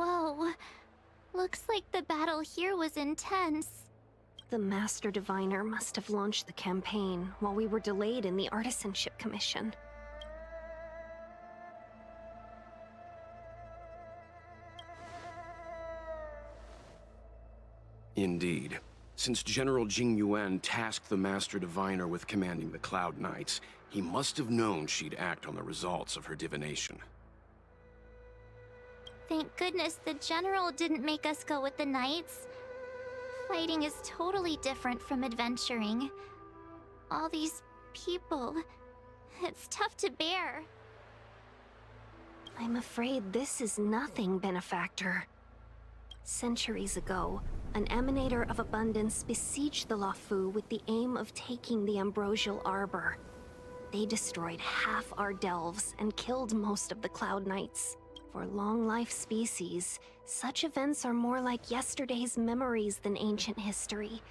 Whoa. Looks like the battle here was intense. The Master Diviner must have launched the campaign while we were delayed in the Artisanship Commission. Indeed. Since General Jing Yuan tasked the Master Diviner with commanding the Cloud Knights, he must have known she'd act on the results of her divination. Thank goodness the General didn't make us go with the Knights. Fighting is totally different from adventuring. All these people... it's tough to bear. I'm afraid this is nothing, Benefactor. Centuries ago, an Emanator of Abundance besieged the Luofu with the aim of taking the Ambrosial Arbor. They destroyed half our delves and killed most of the Cloud Knights. For long-life species, such events are more like yesterday's memories than ancient history.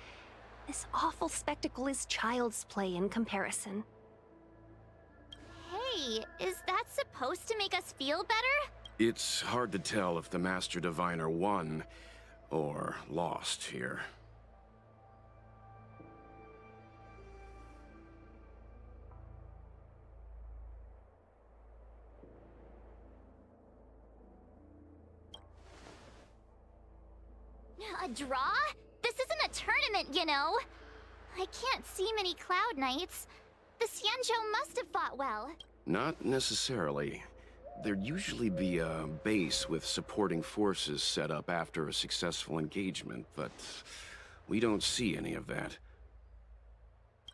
This awful spectacle is child's play in comparison. Hey, is that supposed to make us feel better? It's hard to tell if the Master Diviner won or lost here. A draw? This isn't a tournament, you know. I can't see many Cloud Knights. The Xianzhou must have fought well. Not necessarily. There'd usually be a base with supporting forces set up after a successful engagement, but we don't see any of that.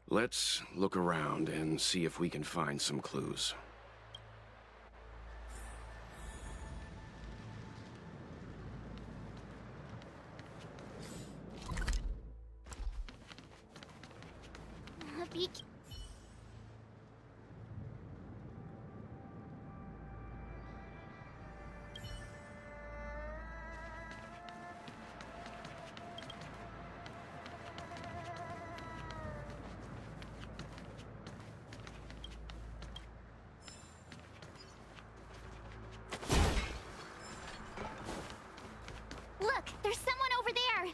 Let's look around and see if we can find some clues. Be... Look, there's someone over there!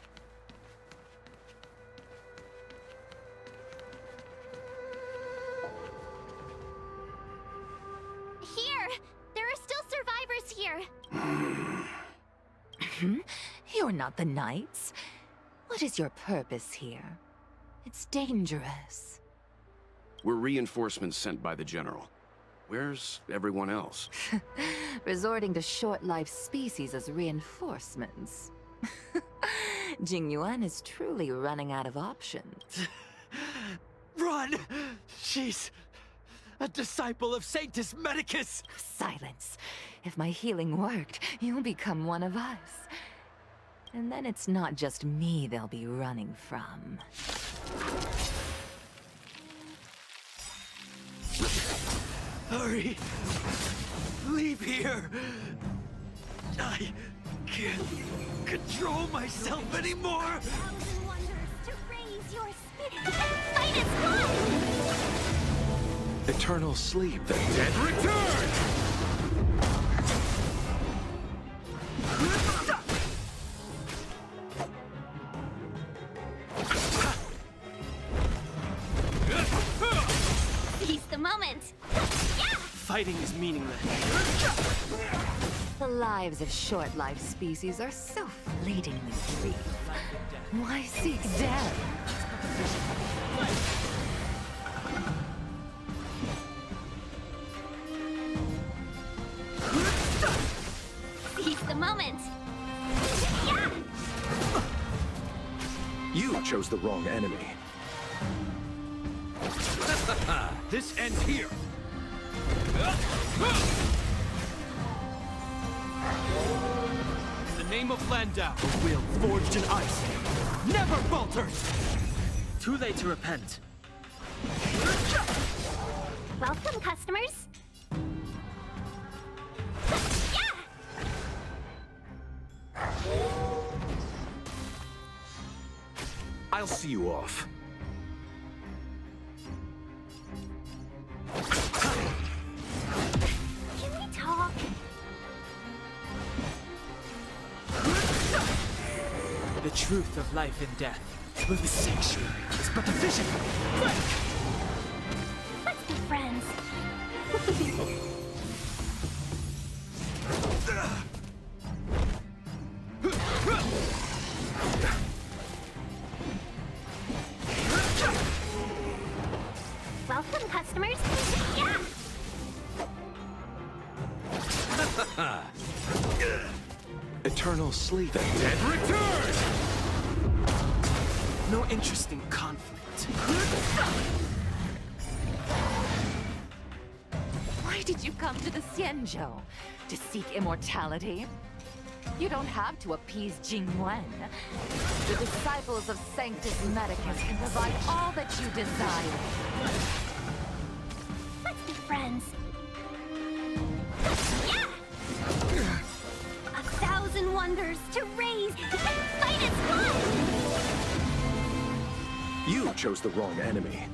Here. You're not the Knights. What is your purpose here? It's dangerous. We're reinforcements sent by the General. Where's everyone else? Resorting to short-lived species as reinforcements. Jing Yuan is truly running out of options. Run! She's a disciple of Sanctus Medicus! Silence. If my healing worked, you'll become one of us. And then it's not just me they'll be running from. Hurry! Leave here! I can't control myself anymore! 1,000 wonders to raise your spirit. Fight is one! Eternal sleep. The dead return! Seize the moment! Yeah! Fighting is meaningless. The lives of short-lived species are so fleetingly brief. Why seek death? Seize the moment! Yeah! You chose the wrong enemy. This ends here. In the name of Landau, a will forged in ice never falters. Too late to repent. Welcome, customers! I'll see you off. Can we talk? The truth of life and death. With the sanctuary is but a vision. Quick! Let's be friends. Welcome, customers. Yeah! Eternal sleep. Dead return! No interest in conflict. Why did you come to the Xianzhou? To seek immortality? You don't have to appease Jingyuan. The disciples of Sanctus Medicus can provide all that you desire. Let's be friends. Yeah! 1,000 wonders to raise and fight as one! You chose the wrong enemy.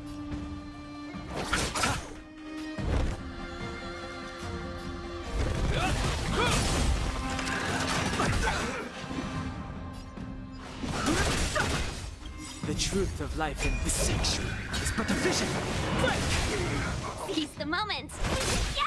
The truth of life in the sanctuary is but a vision. Quick! Seize the moment! Yeah!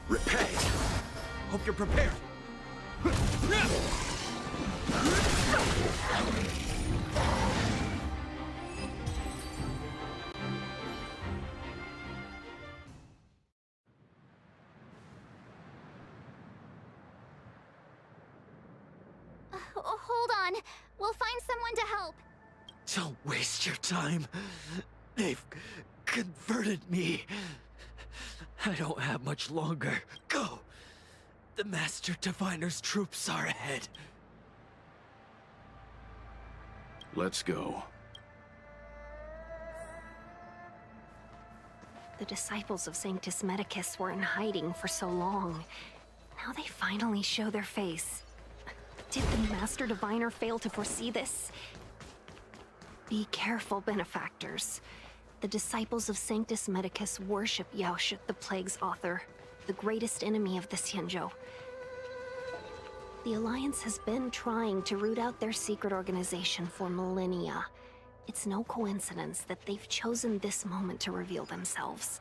Repay. Hope you're prepared. Hold on. We'll find someone to help. Don't waste your time. They've converted me. I don't have much longer. Go! The Master Diviner's troops are ahead. Let's go. The disciples of Sanctus Medicus were in hiding for so long. Now they finally show their face. Did the Master Diviner fail to foresee this? Be careful, benefactors. The disciples of Sanctus Medicus worship Yaoshut, the Plague's author, the greatest enemy of the Xianzhou. The Alliance has been trying to root out their secret organization for millennia. It's no coincidence that they've chosen this moment to reveal themselves.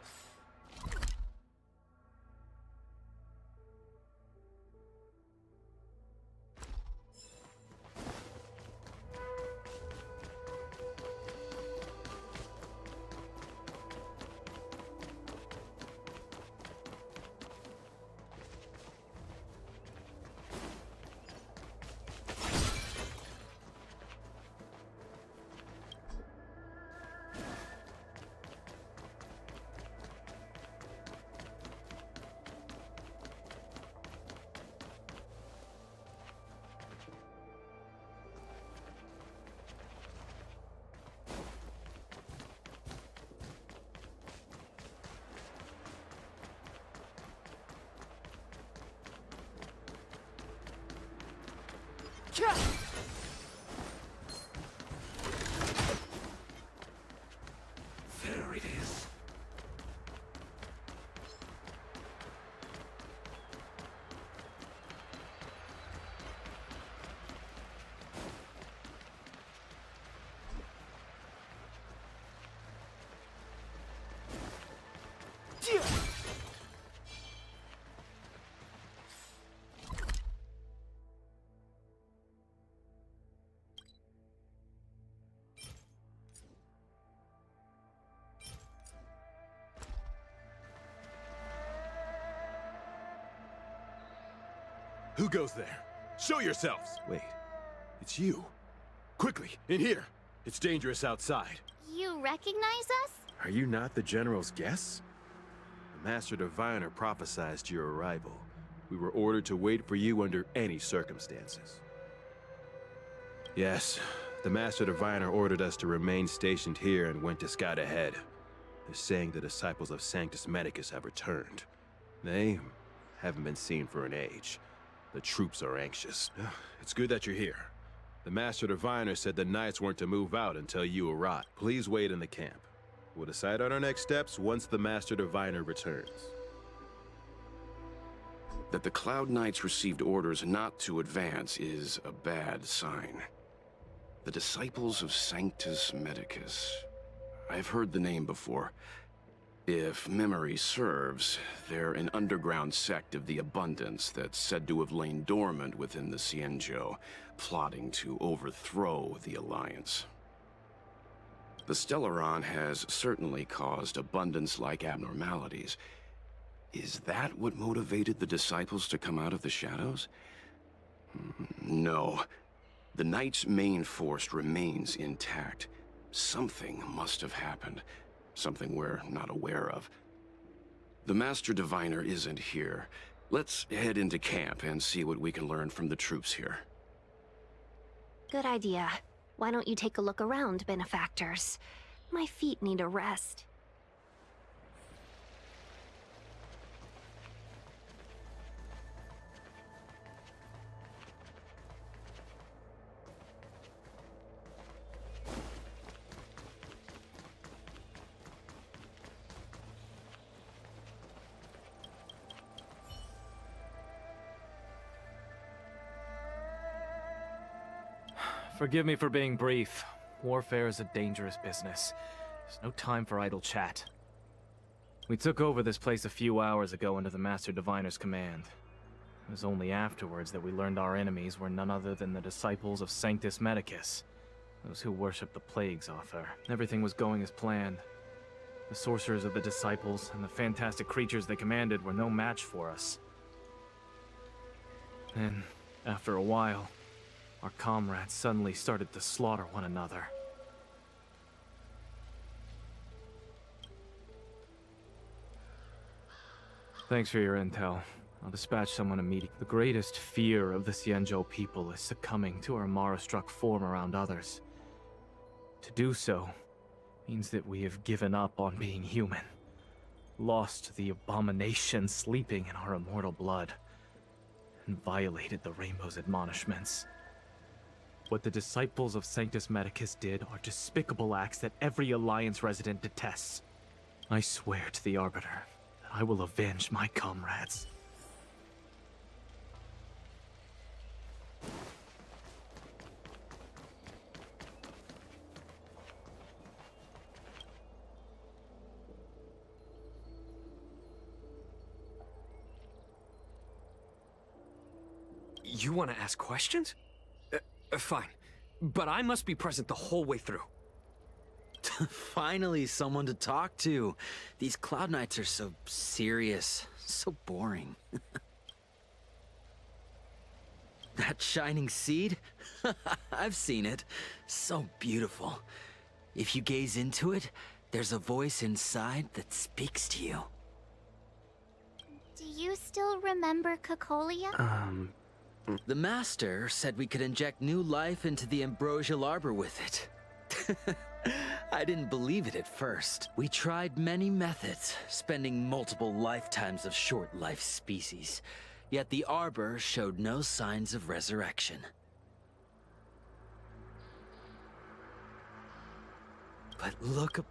There it is. Who goes there? Show yourselves! Wait, it's you. Quickly, in here. It's dangerous outside. You recognize us? Are you not the General's guests? The Master Diviner prophesized your arrival. We were ordered to wait for you under any circumstances. Yes, the Master Diviner ordered us to remain stationed here and went to scout ahead. They're saying the disciples of Sanctus Medicus have returned. They haven't been seen for an age. The troops are anxious. It's good that you're here. The Master Diviner said the Knights weren't to move out until you arrive. Please wait in the camp. We'll decide on our next steps once the Master Diviner returns. That the Cloud Knights received orders not to advance is a bad sign. The Disciples of Sanctus Medicus. I've heard the name before. If memory serves, they're an underground sect of the Abundance that's said to have lain dormant within the Xianzhou, plotting to overthrow the Alliance. The Stellaron has certainly caused Abundance-like abnormalities. Is that what motivated the Disciples to come out of the shadows? No. The Knight's main force remains intact. Something must have happened. Something we're not aware of. The Master Diviner isn't here. Let's head into camp and see what we can learn from the troops here. Good idea. Why don't you take a look around, benefactors? My feet need a rest. Forgive me for being brief. Warfare is a dangerous business. There's no time for idle chat. We took over this place a few hours ago under the Master Diviner's command. It was only afterwards that we learned our enemies were none other than the Disciples of Sanctus Medicus, those who worship the Plague's author. Everything was going as planned. The sorcerers of the Disciples and the fantastic creatures they commanded were no match for us. Then, after a while, our comrades suddenly started to slaughter one another. Thanks for your intel. I'll dispatch someone immediately. The greatest fear of the Xianzhou people is succumbing to our Mara-struck form around others. To do so means that we have given up on being human, lost the abomination sleeping in our immortal blood, and violated the Rainbow's admonishments. What the Disciples of Sanctus Medicus did are despicable acts that every Alliance resident detests. I swear to the Arbiter that I will avenge my comrades. You want to ask questions? Fine. But I must be present the whole way through. Finally, someone to talk to. These Cloud Knights are so serious, so boring. That shining seed? I've seen it. So beautiful. If you gaze into it, there's a voice inside that speaks to you. Do you still remember Cocolia? The Master said we could inject new life into the ambrosial arbor with it. I didn't believe it at first. We tried many methods, spending multiple lifetimes of short-life species. Yet the arbor showed no signs of resurrection. But look up.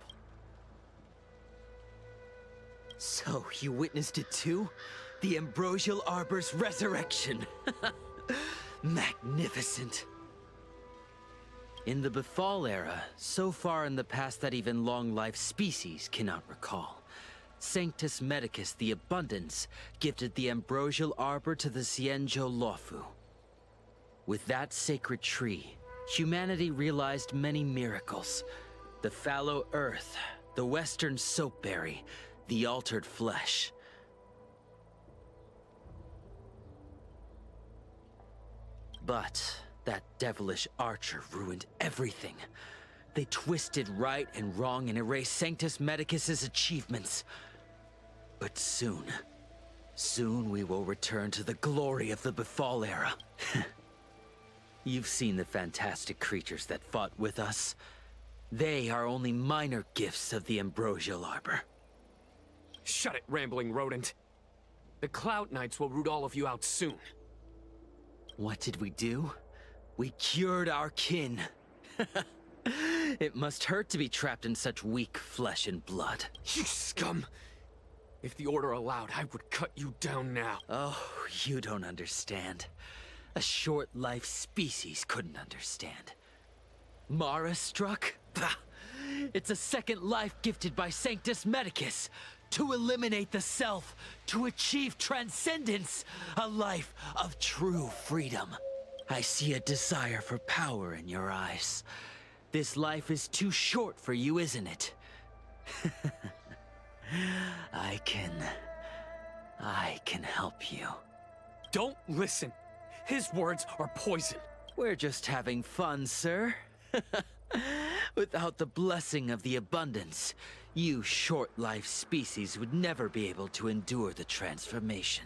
So, you witnessed it too? The ambrosial arbor's resurrection! Magnificent! In the Befall era, so far in the past that even long-life species cannot recall, Sanctus Medicus the Abundance gifted the ambrosial arbor to the Xianzhou Luofu. With that sacred tree, humanity realized many miracles. The fallow earth, the western soapberry, the altered flesh. But that devilish archer ruined everything. They twisted right and wrong and erased Sanctus Medicus's achievements. But soon we will return to the glory of the Befall era. You've seen the fantastic creatures that fought with us. They are only minor gifts of the ambrosial arbor. Shut it, rambling rodent. The Cloud Knights will root all of you out soon. What did we do? We cured our kin. It must hurt to be trapped in such weak flesh and blood. You scum! If the Order allowed, I would cut you down now. Oh, you don't understand. A short-life species couldn't understand. Mara struck? Bah! It's a second life gifted by Sanctus Medicus. To eliminate the self, to achieve transcendence, a life of true freedom. I see a desire for power in your eyes. This life is too short for you, isn't it? I can help you. Don't listen. His words are poison. We're just having fun, sir. Without the blessing of the abundance, you short-life species would never be able to endure the transformation.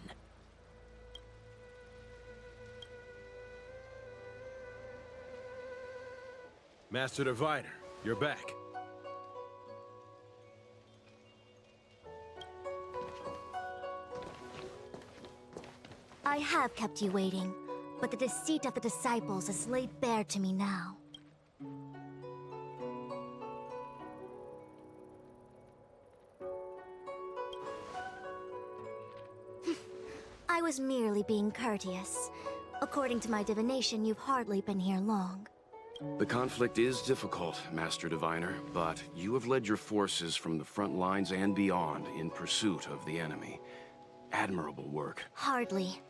Master Diviner, you're back. I have kept you waiting, but the deceit of the disciples is laid bare to me now. I was merely being courteous. According to my divination, you've hardly been here long. The conflict is difficult, Master Diviner, but you have led your forces from the front lines and beyond in pursuit of the enemy. Admirable work. Hardly.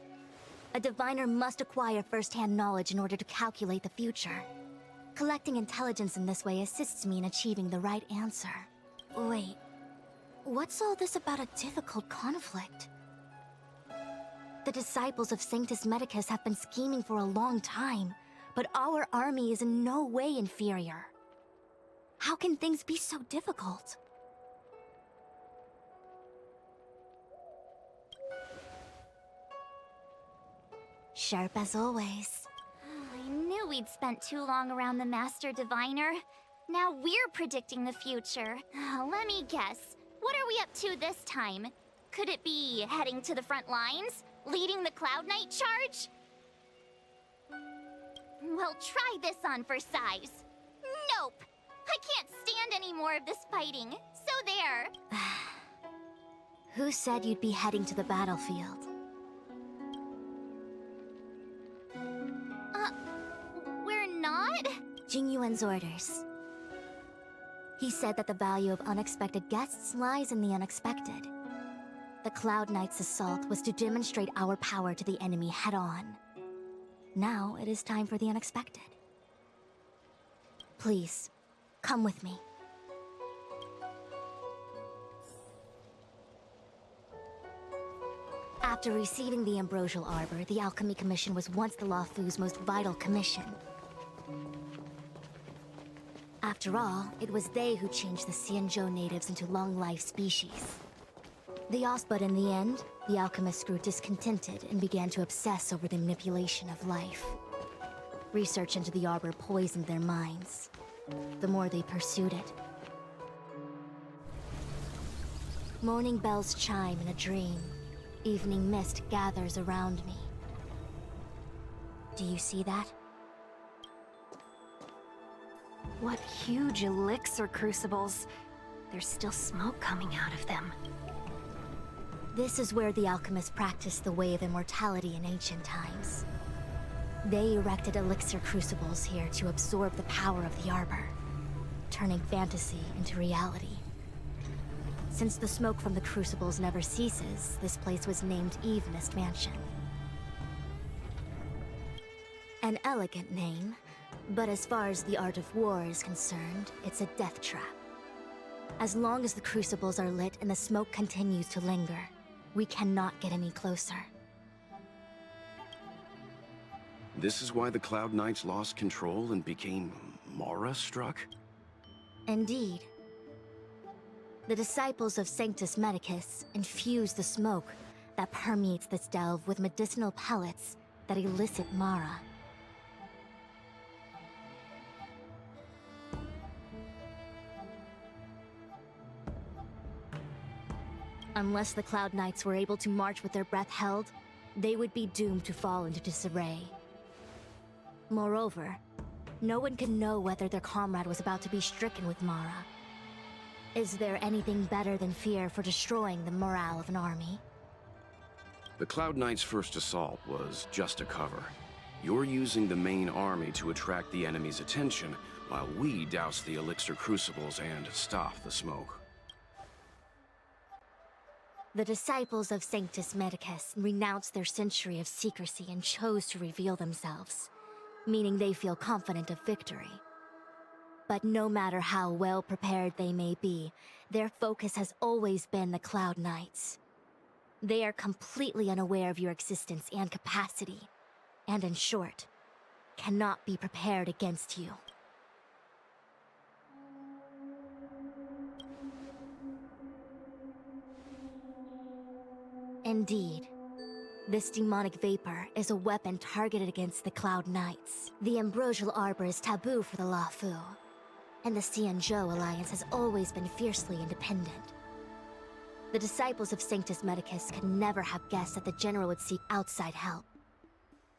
A diviner must acquire first-hand knowledge in order to calculate the future. Collecting intelligence in this way assists me in achieving the right answer. Wait, what's all this about a difficult conflict? The disciples of Sanctus Medicus have been scheming for a long time, but our army is in no way inferior. How can things be so difficult? Sharp as always. I knew we'd spent too long around the Master Diviner. Now we're predicting the future. Let me guess. What are we up to this time? Could it be heading to the front lines? Leading the Cloud Knight charge? Well, try this on for size. Nope! I can't stand any more of this fighting. So there. Who said you'd be heading to the battlefield? We're not? Jingyuan's orders. He said that the value of unexpected guests lies in the unexpected. The Cloud Knight's assault was to demonstrate our power to the enemy head-on. Now it is time for the unexpected. Please, come with me. After receiving the Ambrosial Arbor, the Alchemy Commission was once the Luofu's most vital commission. After all, it was they who changed the Xianzhou natives into long-life species. But in the end, the alchemists grew discontented and began to obsess over the manipulation of life. Research into the Arbor poisoned their minds. The more they pursued it. Morning bells chime in a dream. Evening mist gathers around me. Do you see that? What huge elixir crucibles. There's still smoke coming out of them. This is where the alchemists practiced the way of immortality in ancient times. They erected elixir crucibles here to absorb the power of the Arbor, turning fantasy into reality. Since the smoke from the crucibles never ceases, this place was named Eve Mist Mansion. An elegant name, but as far as the art of war is concerned, it's a death trap. As long as the crucibles are lit and the smoke continues to linger, we cannot get any closer. This is why the Cloud Knights lost control and became Mara-struck? Indeed. The disciples of Sanctus Medicus infuse the smoke that permeates this delve with medicinal pellets that elicit Mara. Unless the Cloud Knights were able to march with their breath held, they would be doomed to fall into disarray, Moreover, no one can know whether their comrade was about to be stricken with Mara. Is there anything better than fear for destroying the morale of an army? The Cloud Knight's first assault was just a cover. You're using the main army to attract the enemy's attention, while we douse the elixir crucibles and stop the smoke. The disciples of Sanctus Medicus renounced their century of secrecy and chose to reveal themselves, meaning they feel confident of victory. But no matter how well prepared they may be, their focus has always been the Cloud Knights. They are completely unaware of your existence and capacity, and in short, cannot be prepared against you. Indeed, this demonic vapor is a weapon targeted against the Cloud Knights. The ambrosial arbor is taboo for the Luofu, and the Xianzhou alliance has always been fiercely independent. The disciples of Sanctus Medicus could never have guessed that the General would seek outside help.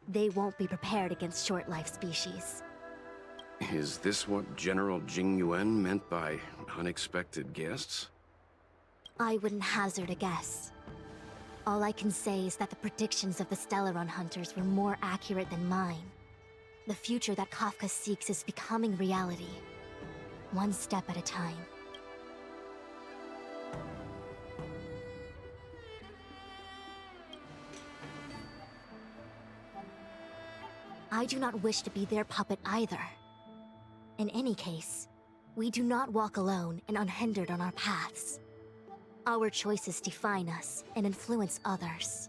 They won't be prepared against short-life species. Is this what General Jing Yuan meant by unexpected guests? I wouldn't hazard a guess. All I can say is that the predictions of the Stellaron hunters were more accurate than mine. The future that Kafka seeks is becoming reality, one step at a time. I do not wish to be their puppet either. In any case, we do not walk alone and unhindered on our paths. Our choices define us and influence others.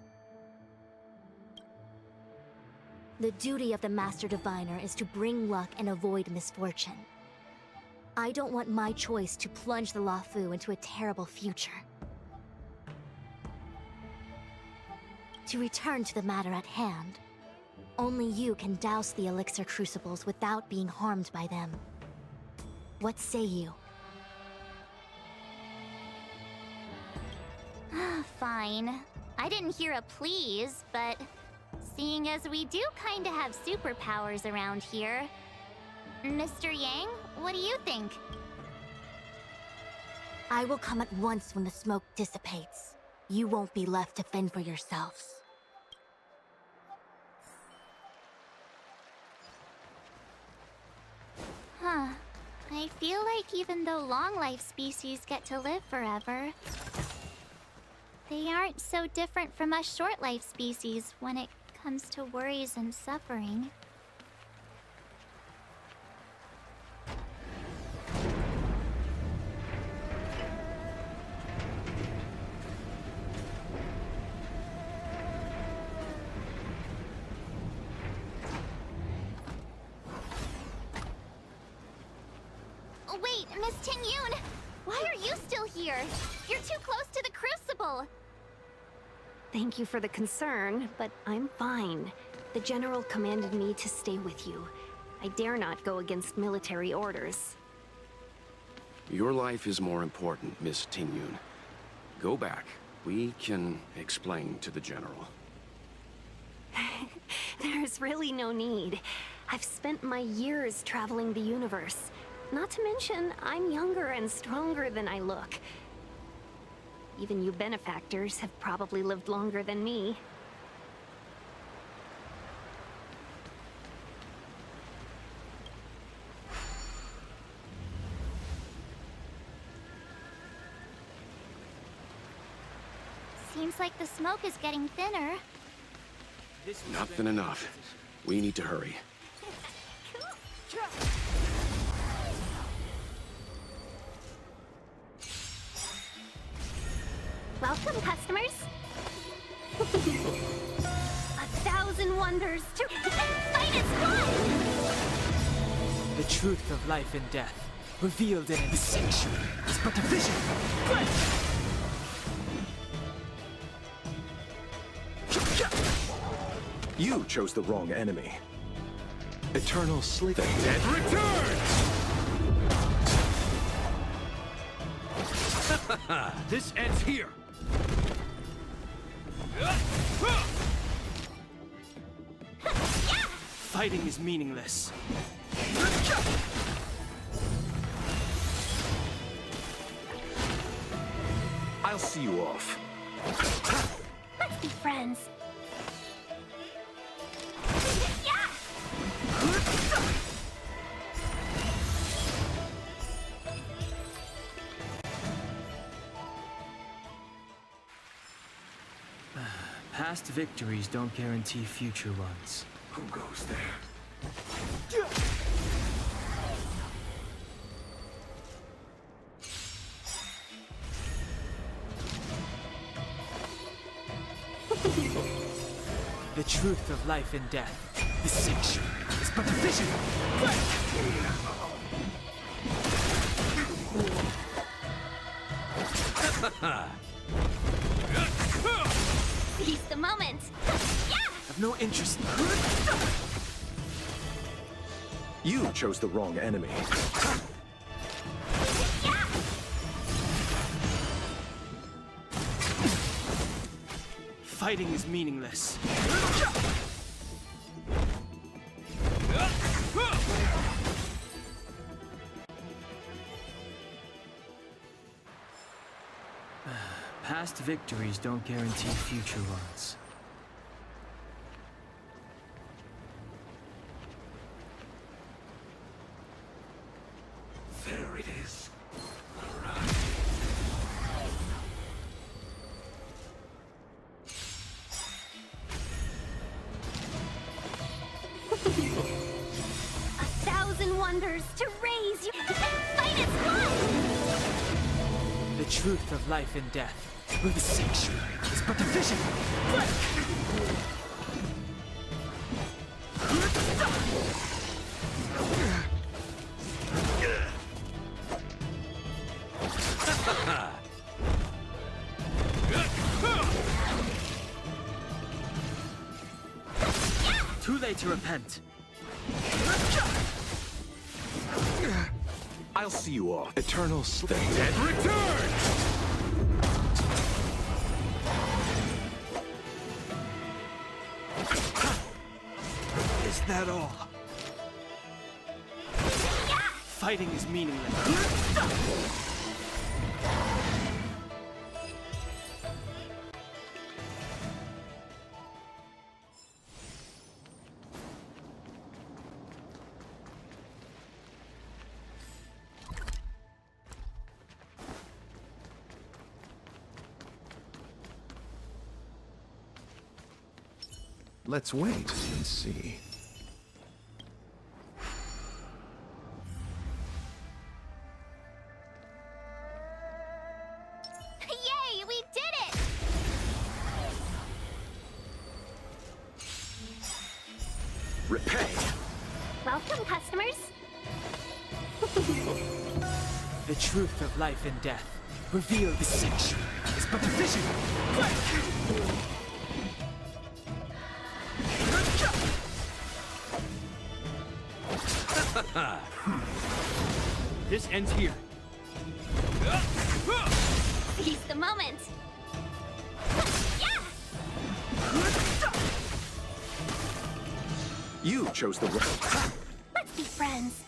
The duty of the Master Diviner is to bring luck and avoid misfortune. I don't want my choice to plunge the Luofu into a terrible future. To return to the matter at hand, only you can douse the elixir crucibles without being harmed by them. What say you? Fine. I didn't hear a please, but seeing as we do kinda have superpowers around here, Mr. Yang, what do you think? I will come at once when the smoke dissipates. You won't be left to fend for yourselves. Huh. I feel like even though long-life species get to live forever, they aren't so different from us short-life species when it comes to worries and suffering. Wait, Miss Tingyun! Why are you still here? You're too close to the crucible! Thank you for the concern, but I'm fine. The General commanded me to stay with you. I dare not go against military orders. Your life is more important, Miss Tingyun. Go back. We can explain to the General. There's really no need. I've spent my years traveling the universe. Not to mention, I'm younger and stronger than I look. Even you benefactors have probably lived longer than me. Seems like the smoke is getting thinner. Nothing enough. We need to hurry. Welcome, customers. 1,000 wonders to fight is one! The truth of life and death, revealed in the sanctuary, is but a vision. You chose the wrong enemy. Eternal sleep. The Dead returns! This ends here. Fighting is meaningless. I'll see you off. Let's be friends. Past victories don't guarantee future ones. Who goes there? The truth of life and death, the sanctuary, is but a vision. Seize the moment! I've no interest. You chose the wrong enemy. Fighting is meaningless. Past victories don't guarantee future ones. There it is. A thousand wonders to raise you. Fight is one! The truth of life and death, where the sanctuary is but a vision. Too late to repent. I'll see you off. Eternal sleep. The Dead return! Is that all? Fighting is meaningless. Let's wait and see. Yay, we did it! Repay. Welcome, customers. The truth of life and death, reveal the sanctuary, is but a vision. This ends here. Seize the moment! You chose the wrong. Let's be friends.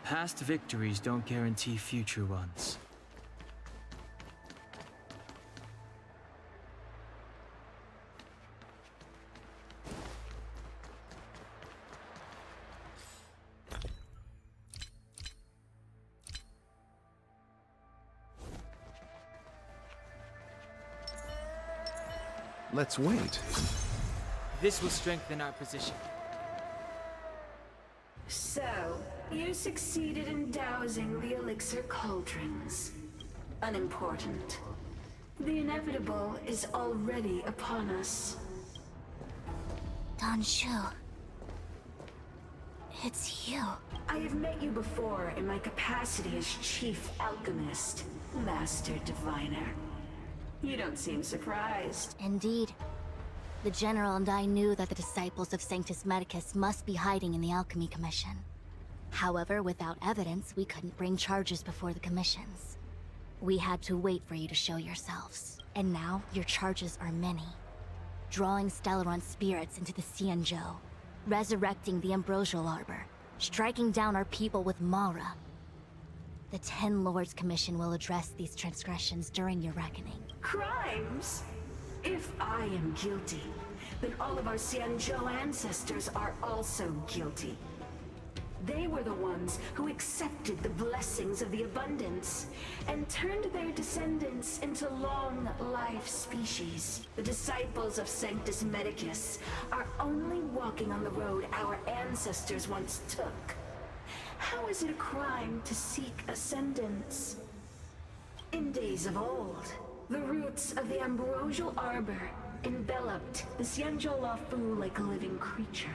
Past victories don't guarantee future ones. Let's wait. This will strengthen our position. So, you succeeded in dousing the elixir cauldrons. Unimportant. The inevitable is already upon us. Don Shu. It's you. I have met you before in my capacity as Chief Alchemist, Master Diviner. You don't seem surprised. Indeed. The General and I knew that the disciples of Sanctus Medicus must be hiding in the Alchemy Commission. However, without evidence, we couldn't bring charges before the commissions. We had to wait for you to show yourselves. And now, your charges are many. Drawing Stellaron spirits into the Xianzhou, resurrecting the Ambrosial Arbor, striking down our people with Mara. The Ten Lords Commission will address these transgressions during your reckoning. Crimes? If I am guilty, then all of our Xianzhou ancestors are also guilty. They were the ones who accepted the blessings of the abundance and turned their descendants into long-life species. The disciples of Sanctus Medicus are only walking on the road our ancestors once took. How is it a crime to seek ascendance? In days of old, the roots of the Ambrosial Arbor enveloped the Xianzhou Lafu like a living creature.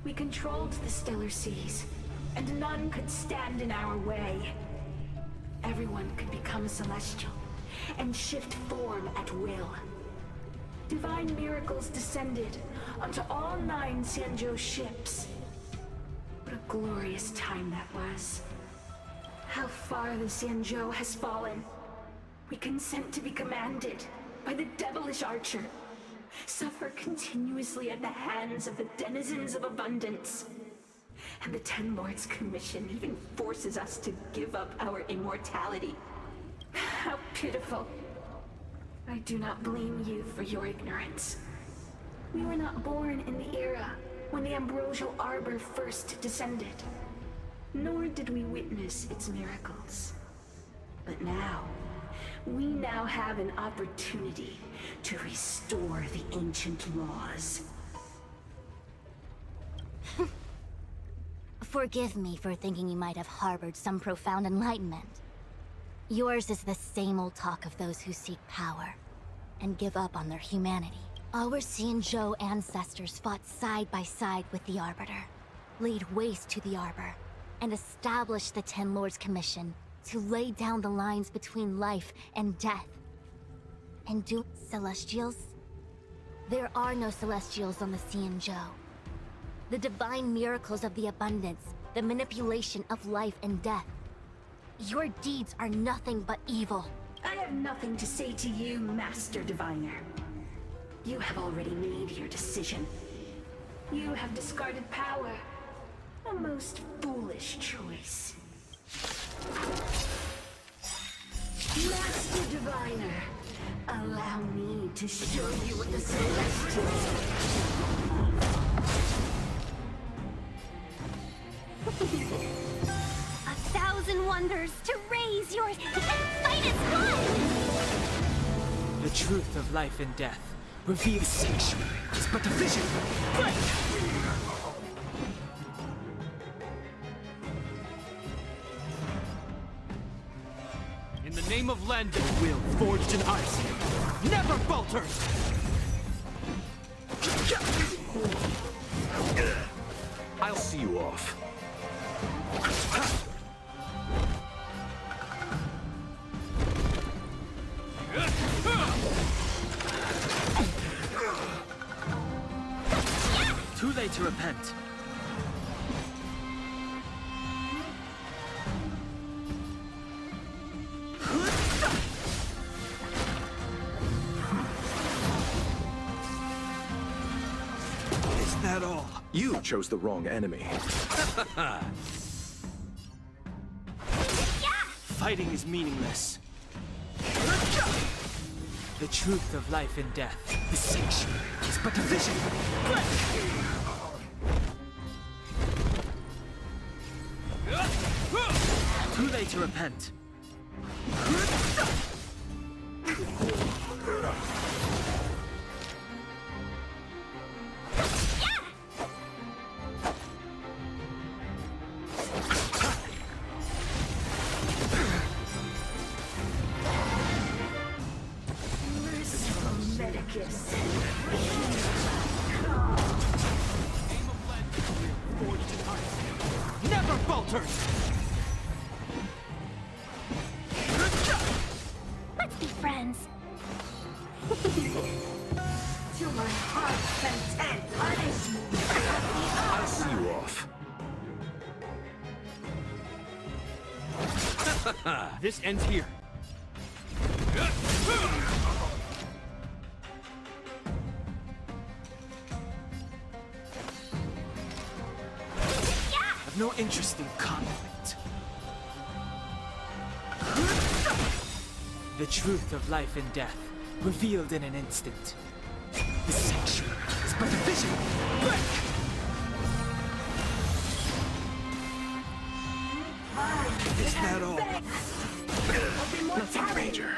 We controlled the stellar seas, and none could stand in our way. Everyone could become celestial, and shift form at will. Divine miracles descended onto all 9 Xianzhou ships. What a glorious time that was. How far the Xianzhou has fallen. We consent to be commanded by the devilish archer. Suffer continuously at the hands of the denizens of abundance. And the Ten Lords Commission even forces us to give up our immortality. How pitiful. I do not blame you for your ignorance. We were not born in the era when the Ambrosial Arbor first descended, nor did we witness its miracles. But now, we now have an opportunity to restore the ancient laws. Forgive me for thinking you might have harbored some profound enlightenment. Yours is the same old talk of those who seek power and give up on their humanity. Our Xianzhou ancestors fought side by side with the Arbiter, laid waste to the Arbor, and established the Ten Lords Commission to lay down the lines between life and death. And do Celestials? There are no Celestials on the Xianzhou. The divine miracles of the abundance, the manipulation of life and death. Your deeds are nothing but evil. I have nothing to say to you, Master Diviner. You have already made your decision. You have discarded power. A most foolish choice. Master Diviner, allow me to show you what the Celestials are. 1,000 wonders to raise yours and fight as one! The truth of life and death reveals sanctuary is but a vision. In the name of Lendl, will forged in ice, never falter! I'll see you off. Too late to repent. Is that all? You chose the wrong enemy. Fighting is meaningless. The truth of life and death, the sanctuary, is but a vision. Too late to repent. Medicus. Name of Lendl, will forged in faltered! Let's be friends. To my heart's content, punish me. I'll see you off. This ends here. I've no interest in conflict. The truth of life and death, revealed in an instant. The sanctuary is but a vision. Is that all? Nothing major.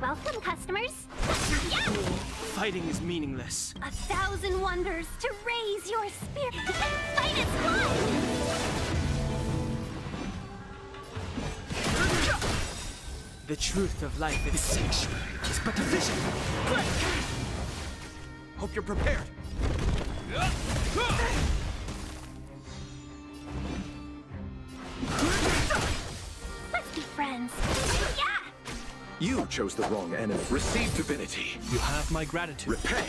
Welcome, customers. Fighting is meaningless. 1,000 wonders to raise your spirit. Fight is fun! The truth of life in the sanctuary is but a vision. Hope you're prepared. Let's be friends. You chose the wrong enemy. Receive divinity. You have my gratitude. Repay.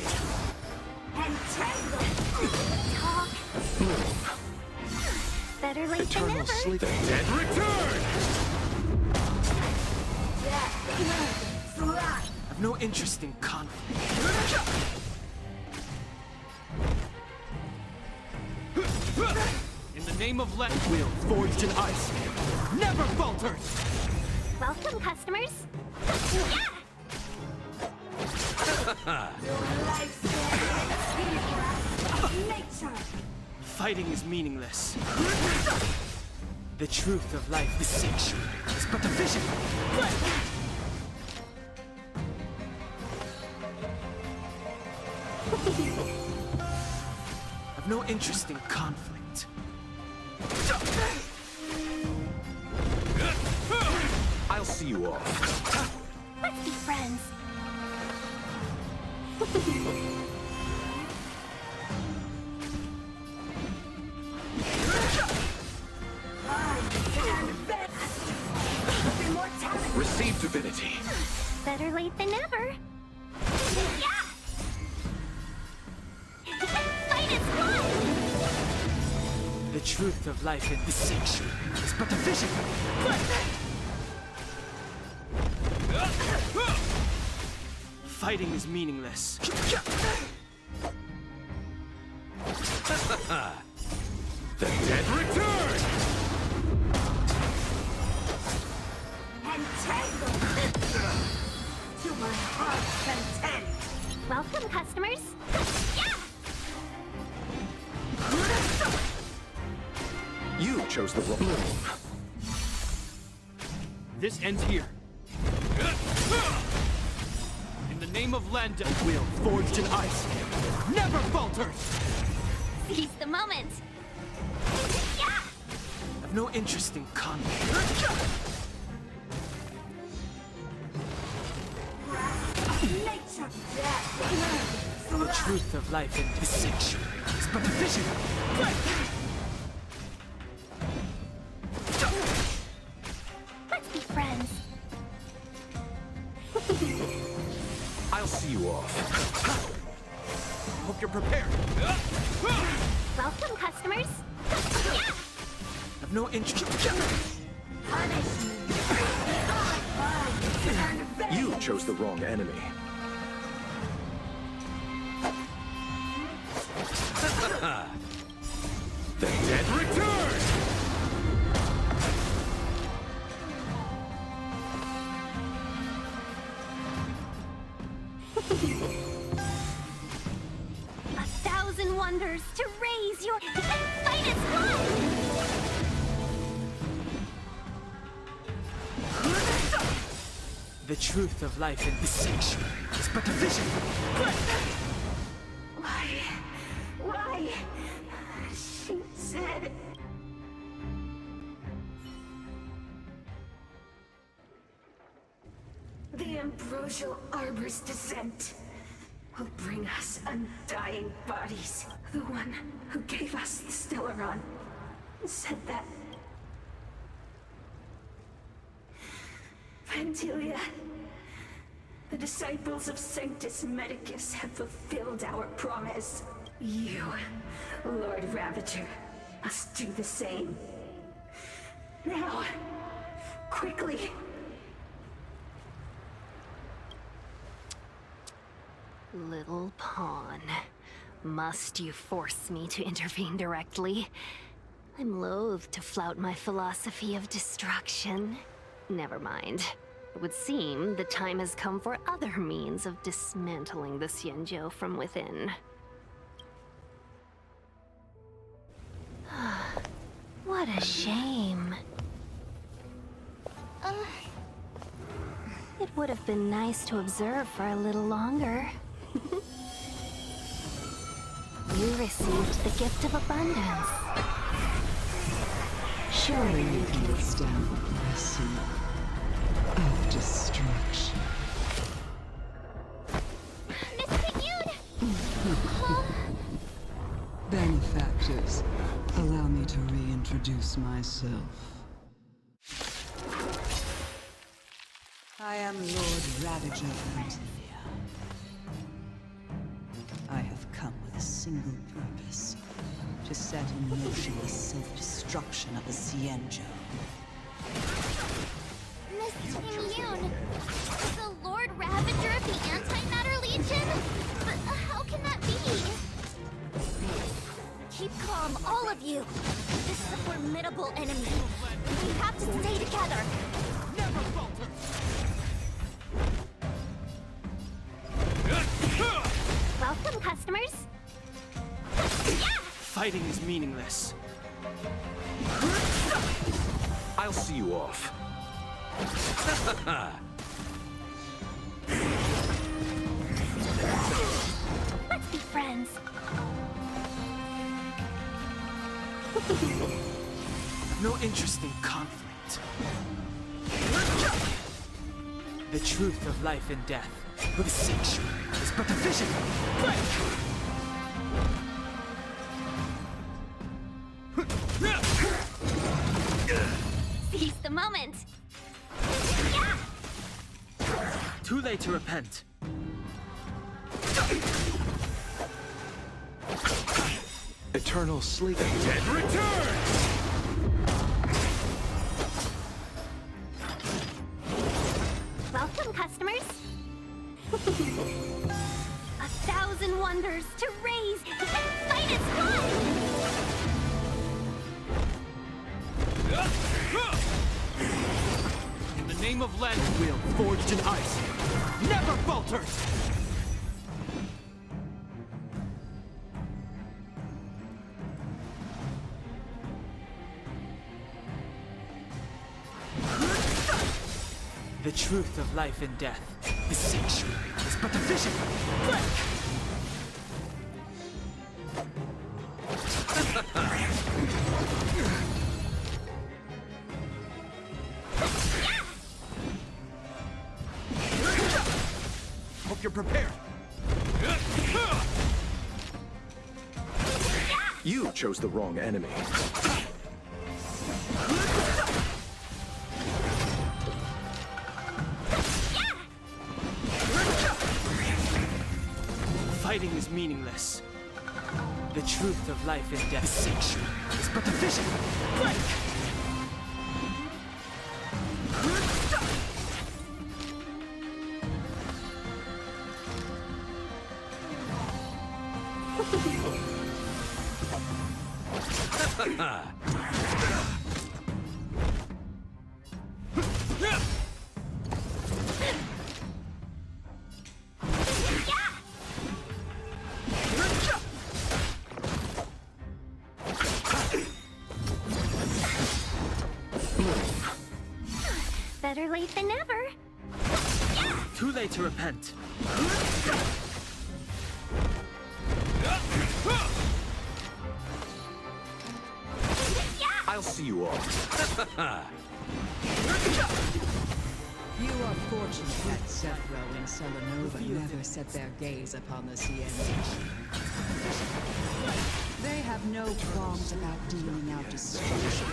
Talk. Better late than Eternal never. sleep. The dead return! I've no interest in conflict. In the name of Let Will, forged in ice, never falters! Welcome, customers. Fighting is meaningless. The truth of life, the sanctuary, is but a vision. I've no interest in conflict. I'll see you off. Let's be friends. Receive divinity. Better late than never. Fight is fun! The truth of life in the sanctuary is but a vision. Fighting is meaningless. The dead return! To my heart's content. Welcome, customers. You chose the wrong bloom. This ends here. In the name of Land Will, forged in ice, never falters! Seize the moment. I've no interest in conflict. The truth of life in the sanctuary is but a vision. Let's be friends. I'll see you off. Hope you're prepared. Welcome, customers. I've no interest. You chose the wrong enemy. The dead return! A thousand wonders to raise your fight is fun! The truth of life in the sanctuary is but a vision. Why? She said... The ambrosial arbor's descent. will bring us undying bodies. The one who gave us the Stellaron said that. Vantilia, the disciples of Sanctus Medicus have fulfilled our promise. You, Lord Ravager, must do the same. Now, quickly. Little pawn. Must you force me to intervene directly? I'm loath to flout my philosophy of destruction. Never mind. It would seem the time has come for other means of dismantling the Xianzhou from within. What a shame. It would have been nice to observe for a little longer. You received the gift of abundance. Surely you can withstand the blessing of destruction. Miss Pigune! Benefactors, allow me to reintroduce myself. I am Lord Ravager of Antivia. I have come with a single purpose: to set in motion the self-destruction of the Xianzhou. Miss Pigune! The Lord Ravager of the Antimatter Legion? But how can that be? Keep calm, all of you! This is a formidable enemy. We have to stay together! Never falter! Welcome, customers! Yeah! Fighting is meaningless. I'll see you off. Let's be friends. I've no interest in conflict. The truth of life and death, with a sanctuary, is but a vision. Seize the moment. Too late to repent. Eternal sleep. Dead return! Welcome, customers. 1,000 wonders to raise and fight its blood. In the name of Land's will, forged in ice, never falters! The truth of life and death, the sanctuary, is but a vision. Hope you're prepared. You chose the wrong enemy. Fighting is meaningless. The truth of life and death, the sanctuary, is but a vision. Better late than never. Too late to repent. I'll see you off. You are fortunate that Zethro and Selenova never set their gaze upon the Sienna. They have no qualms about dealing out destruction.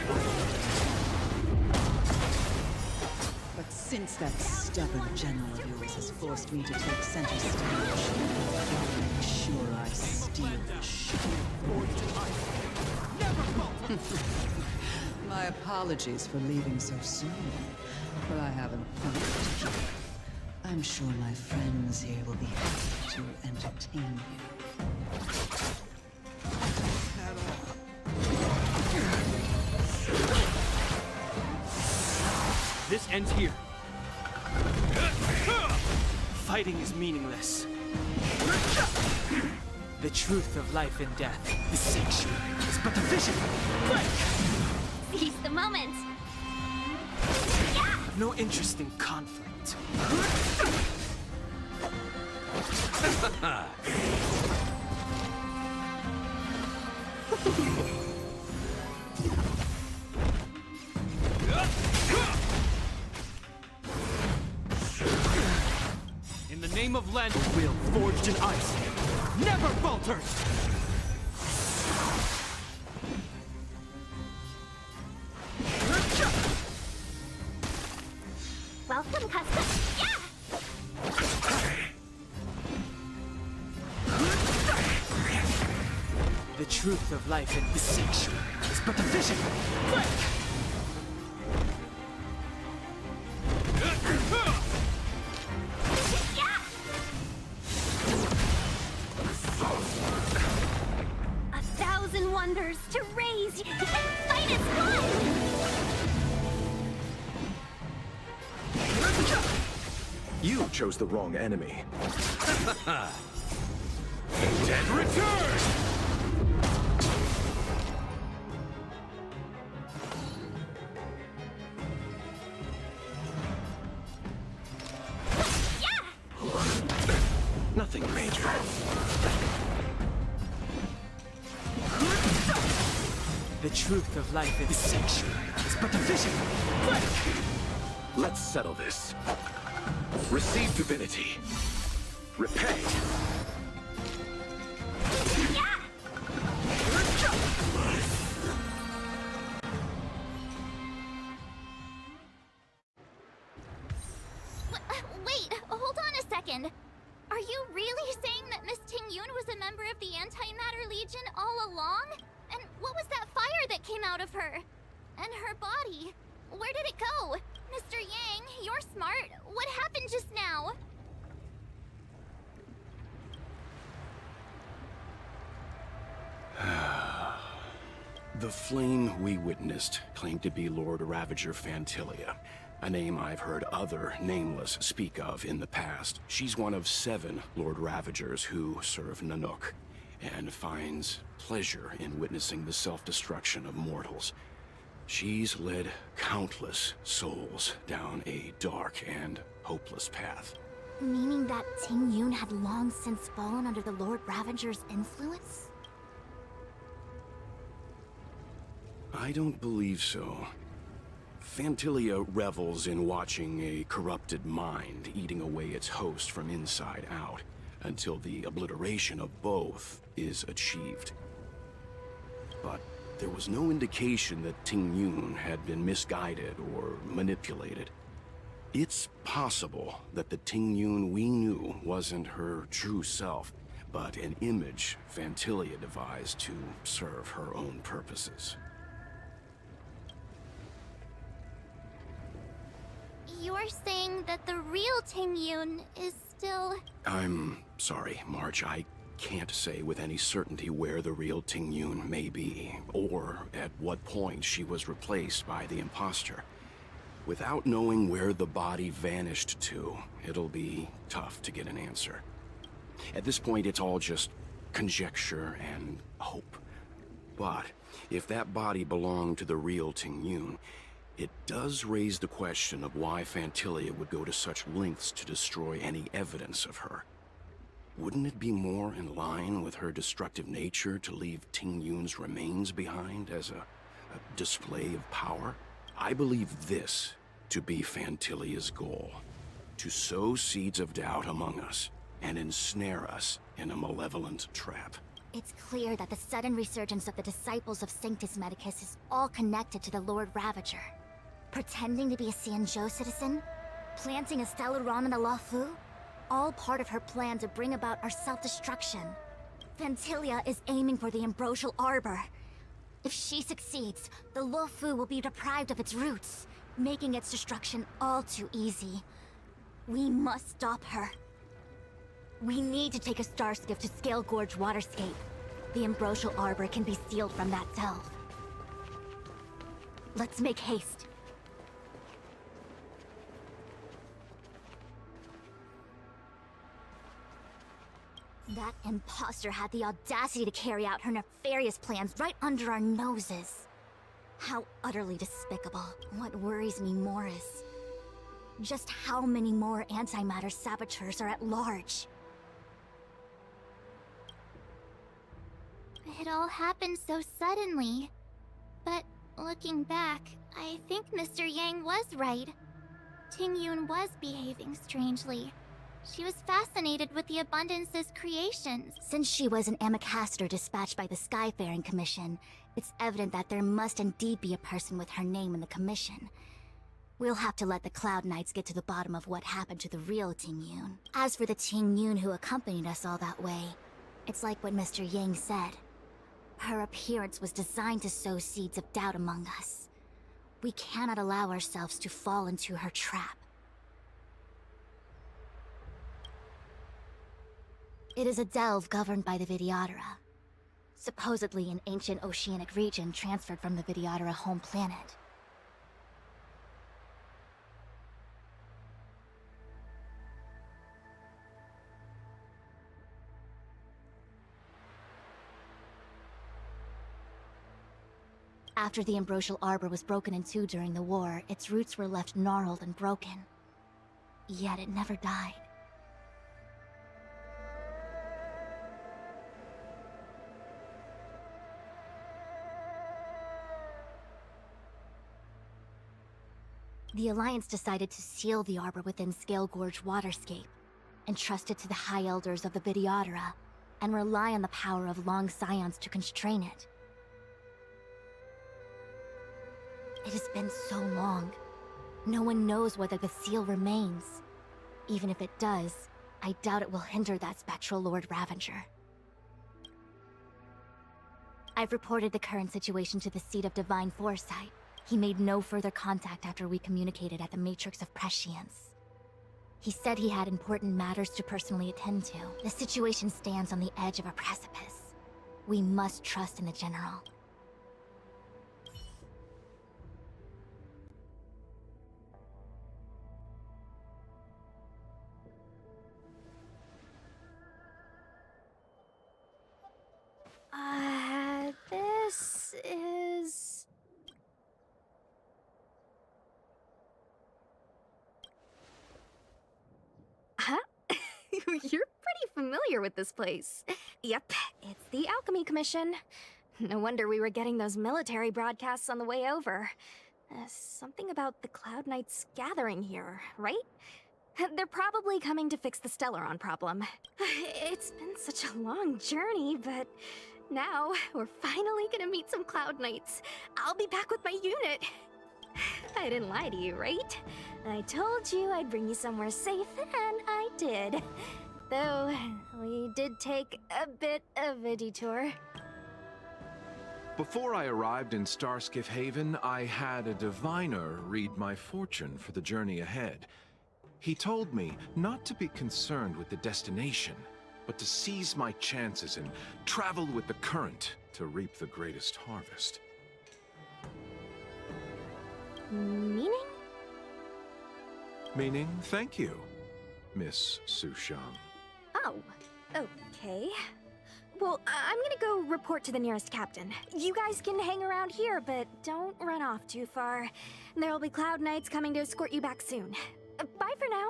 But since that stubborn general of yours has forced me to take center stage, I'll make sure I steal the show. My apologies for leaving so soon, but I have an appointment to keep. I'm sure my friends here will be happy to entertain you. This ends here. Fighting is meaningless. The truth of life and death, the sanctuary, is but a vision. Seize the moment. I've no interest in conflict. In the name of land, a will forged in ice never falters! Welcome, custom. Yeah! The truth of life in the sanctuary is but a vision. A thousand wonders to raise and fight as one! You chose the wrong enemy. Dead return! Nothing major. The truth of life in the sanctuary is but a vision. Let's settle this. Receive divinity. Repay. Wait, hold on a second. Are you really saying that Miss Ting-Yun was a member of the Antimatter Legion all along? And what was that fire that came out of her? And her body? Where did it go? Mr. Yang, you're smart. What happened just now? The flame we witnessed claimed to be Lord Ravager Fantilia, a name I've heard other Nameless speak of in the past. She's one of 7 Lord Ravagers who serve Nanook, and finds pleasure in witnessing the self-destruction of mortals. She's led countless souls down a dark and hopeless path. Meaning that Ting-Yun had long since fallen under the Lord Ravager's influence? I don't believe so. Fantilia revels in watching a corrupted mind eating away its host from inside out, until the obliteration of both is achieved. But there was no indication that Ting-Yun had been misguided or manipulated. It's possible that the Ting-Yun we knew wasn't her true self, but an image Fantilia devised to serve her own purposes. You're saying that the real Ting-Yun is still... I'm sorry, March. I can't say with any certainty where the real Ting-Yun may be, or at what point she was replaced by the imposter. Without knowing where the body vanished to, it'll be tough to get an answer. At this point, it's all just conjecture and hope. But if that body belonged to the real Ting-Yun, it does raise the question of why Fantilia would go to such lengths to destroy any evidence of her. Wouldn't it be more in line with her destructive nature to leave Ting-Yun's remains behind as a display of power? I believe this to be Fantilia's goal. To sow seeds of doubt among us and ensnare us in a malevolent trap. It's clear that the sudden resurgence of the disciples of Sanctus Medicus is all connected to the Lord Ravager. Pretending to be a Xianzhou citizen? Planting a Stellaron in the Luofu? All part of her plan to bring about our self-destruction. Fantilia is aiming for the Ambrosial Arbor. If she succeeds, the Luofu will be deprived of its roots, making its destruction all too easy. We must stop her. We need to take a star skiff to Scale Gorge Waterscape. The Ambrosial Arbor can be sealed from that delve. Let's make haste. That imposter had the audacity to carry out her nefarious plans right under our noses. How utterly despicable. What worries me more is just how many more antimatter saboteurs are at large. It all happened so suddenly. But looking back, I think Mr. Yang was right. Ting Yun was behaving strangely. She was fascinated with the Abundance's creations. Since she was an Amicastor dispatched by the Skyfaring Commission, it's evident that there must indeed be a person with her name in the Commission. We'll have to let the Cloud Knights get to the bottom of what happened to the real Ting Yun. As for the Ting Yun who accompanied us all that way, it's like what Mr. Yang said. Her appearance was designed to sow seeds of doubt among us. We cannot allow ourselves to fall into her trap. It is a delve governed by the Vidyadhara. Supposedly an ancient oceanic region transferred from the Vidyadhara home planet. After the Ambrosial Arbor was broken in two during the war, its roots were left gnarled and broken. Yet it never died. The Alliance decided to seal the arbor within Scale Gorge Waterscape, entrust it to the High Elders of the Vidyadhara, and rely on the power of Long Scions to constrain it. It has been so long. No one knows whether the seal remains. Even if it does, I doubt it will hinder that spectral Lord Ravager. I've reported the current situation to the Seat of Divine Foresight. He made no further contact after we communicated at the Matrix of Prescience. He said he had important matters to personally attend to. The situation stands on the edge of a precipice. We must trust in the General. This is... Huh? You're pretty familiar with this place. Yep, it's the Alchemy Commission. No wonder we were getting those military broadcasts on the way over. Something about the Cloud Knights gathering here, right? They're probably coming to fix the Stellaron problem. It's been such a long journey, but now we're finally gonna meet some Cloud Knights. I'll be back with my unit. I didn't lie to you, right? I told you I'd bring you somewhere safe, and I did. Though, we did take a bit of a detour. Before I arrived in Starskiff Haven, I had a diviner read my fortune for the journey ahead. He told me not to be concerned with the destination, but to seize my chances and travel with the current to reap the greatest harvest. Meaning? Meaning, thank you, Miss Sushang. Oh, okay. Well, I'm gonna go report to the nearest captain. You guys can hang around here, but don't run off too far. There'll be Cloud Knights coming to escort you back soon. Bye for now.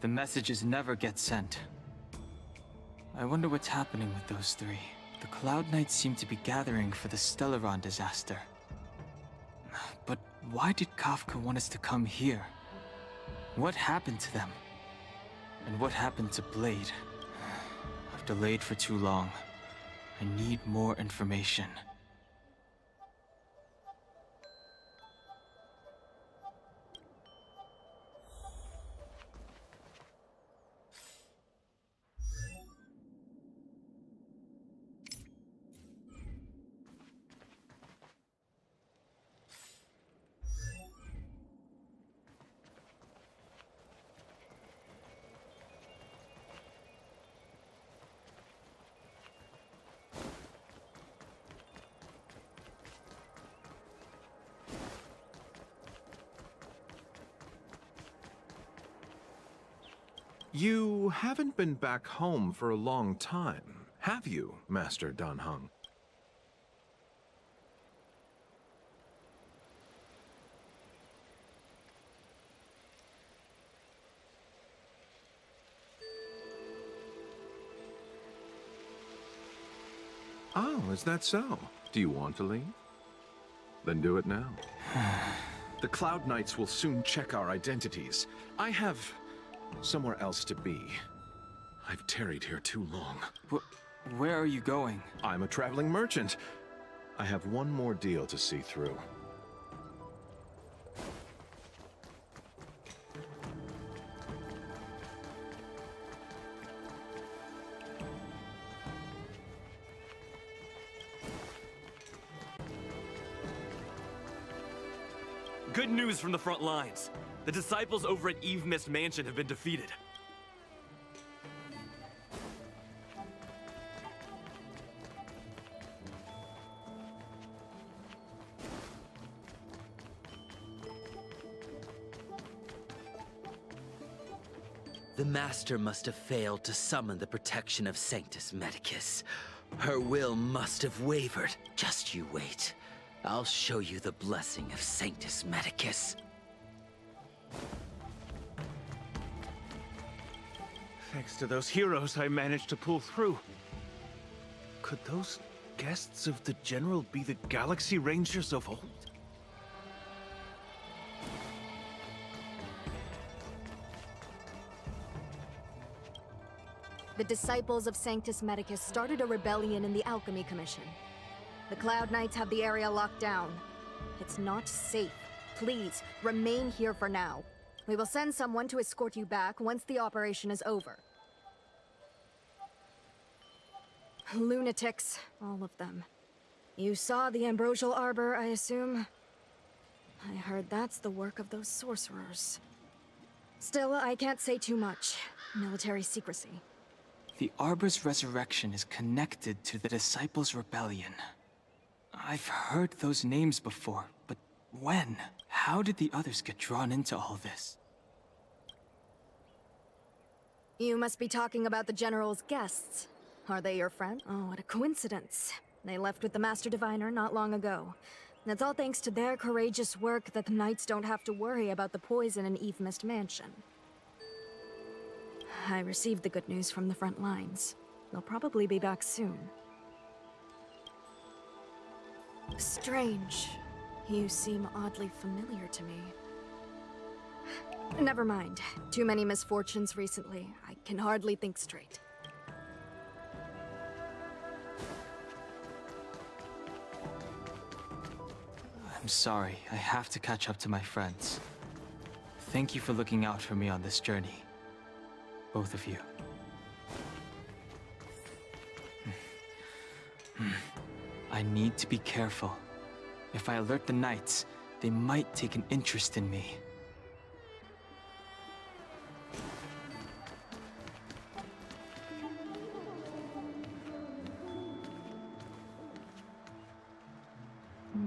The messages never get sent. I wonder what's happening with those three. The Cloud Knights seem to be gathering for the Stellaron disaster. But why did Kafka want us to come here? What happened to them? And what happened to Blade? I've delayed for too long. I need more information. You haven't been back home for a long time, have you, Master Dan Heng? Oh, is that so? Do you want to leave? Then do it now. The Cloud Knights will soon check our identities. I have somewhere else to be. I've tarried here too long. Where are you going? I'm a traveling merchant. I have one more deal to see through. Good news from the front lines. The disciples over at Eve Mist Mansion have been defeated. The Master must have failed to summon the protection of Sanctus Medicus. Her will must have wavered. Just you wait. I'll show you the blessing of Sanctus Medicus. Thanks to those heroes, I managed to pull through. Could those guests of the General be the Galaxy Rangers of old? The disciples of Sanctus Medicus started a rebellion in the Alchemy Commission. The Cloud Knights have the area locked down. It's not safe. Please, remain here for now. We will send someone to escort you back once the operation is over. Lunatics, all of them. You saw the Ambrosial Arbor, I assume? I heard that's the work of those sorcerers. Still, I can't say too much. Military secrecy. The Arbor's resurrection is connected to the Disciples' Rebellion. I've heard those names before, but when? How did the others get drawn into all this? You must be talking about the General's guests. Are they your friend? Oh, what a coincidence. They left with the Master Diviner not long ago. And it's all thanks to their courageous work that the Knights don't have to worry about the poison in Eve Mist Mansion. I received the good news from the front lines. They'll probably be back soon. Strange. You seem oddly familiar to me. Never mind. Too many misfortunes recently. I can hardly think straight. I'm sorry, I have to catch up to my friends. Thank you for looking out for me on this journey. Both of you. I need to be careful. If I alert the Knights, they might take an interest in me.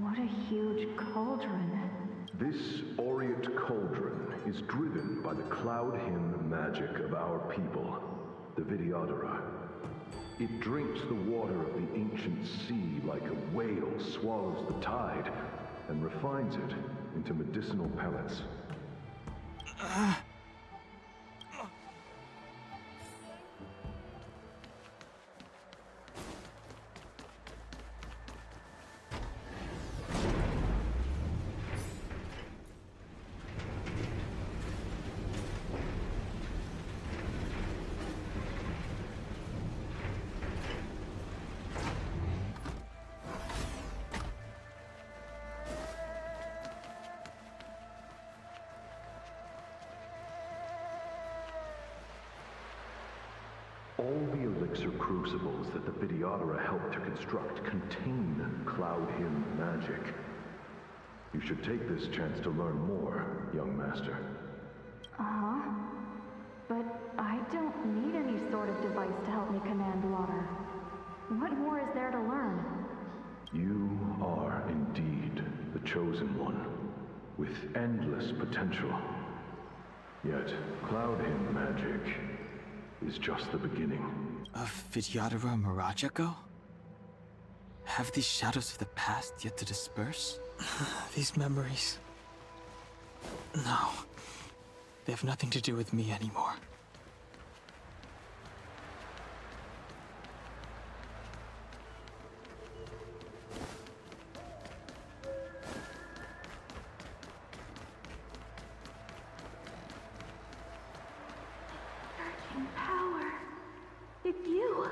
What a huge cauldron. This aureate cauldron is driven by the cloud hymn magic of our people, the Vidyadhara. It drinks the water of the ancient sea like a whale swallows the tide, and refines it into medicinal pellets. Trailblazer crucibles that the Videodora helped to construct contain Cloud Hymn magic. You should take this chance to learn more, young master. Uh-huh. But I don't need any sort of device to help me command water. What more is there to learn? You are indeed the chosen one, with endless potential. Yet, Cloud Hymn magic is just the beginning. Of Vidyadhara Mirage-echo? Have these shadows of the past yet to disperse? These memories... No. They have nothing to do with me anymore. Surging power. It's you.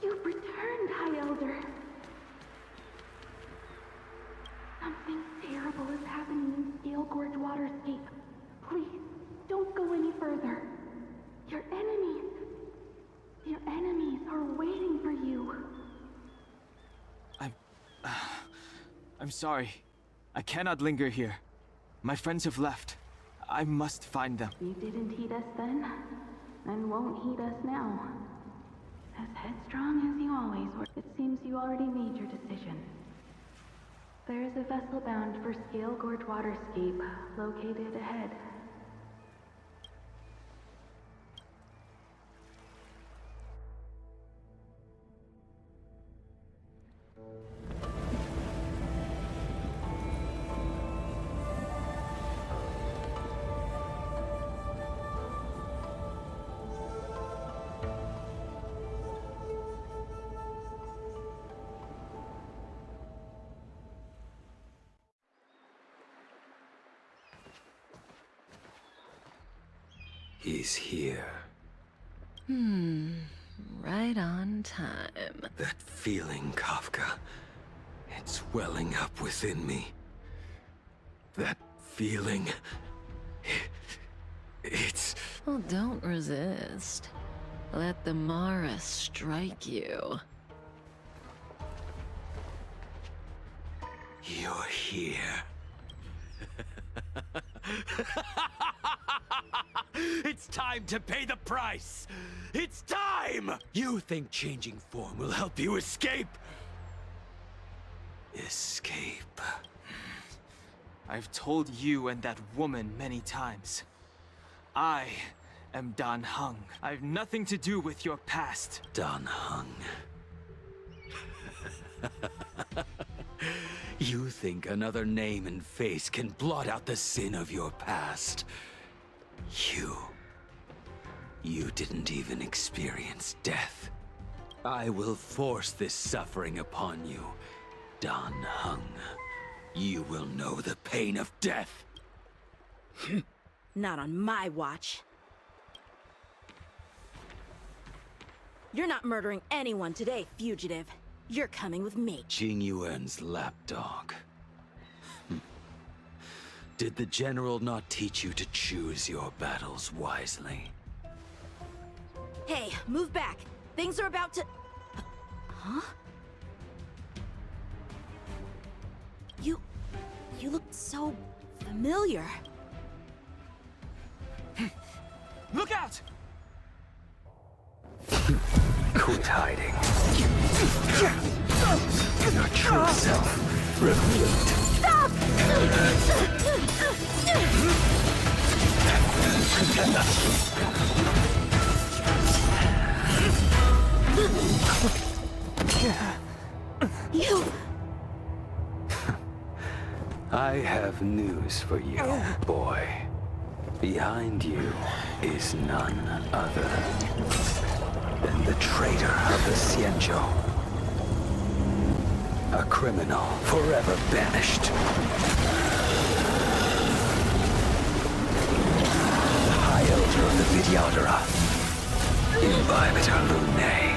You've returned, High Elder. Something terrible is happening in Scale Gorge Waterscape. Please, don't go any further. Your enemies are waiting for you. I'm sorry. I cannot linger here. My friends have left. I must find them. You didn't heed us then, and won't heed us now. As headstrong as you always were, it seems you already made your decision. There is a vessel bound for Scale Gorge Waterscape, located ahead. He's here. Right on time. That feeling, Kafka. It's welling up within me. That feeling... It's... Well, don't resist. Let the Mara strike you. You're here. It's time to pay the price! It's time! You think changing form will help you escape? Escape. I've told you and that woman many times. I am Dan Heng. I have nothing to do with your past. Dan Heng. You think another name and face can blot out the sin of your past? You didn't even experience death. I will force this suffering upon you, Dan Heng. You will know the pain of death. Not on my watch. You're not murdering anyone today, fugitive. You're coming with me. Jing Yuan's lapdog. Did the General not teach you to choose your battles wisely? Hey, move back. Things are about to... Huh? You look so familiar. Look out! Quit hiding. Your true self revealed. Stop! You... I have news for you, boy. Behind you is none other than the traitor of the Xianzhou. A criminal forever banished. The High Elder of the Vidyadhara. Imbibitor Lunae.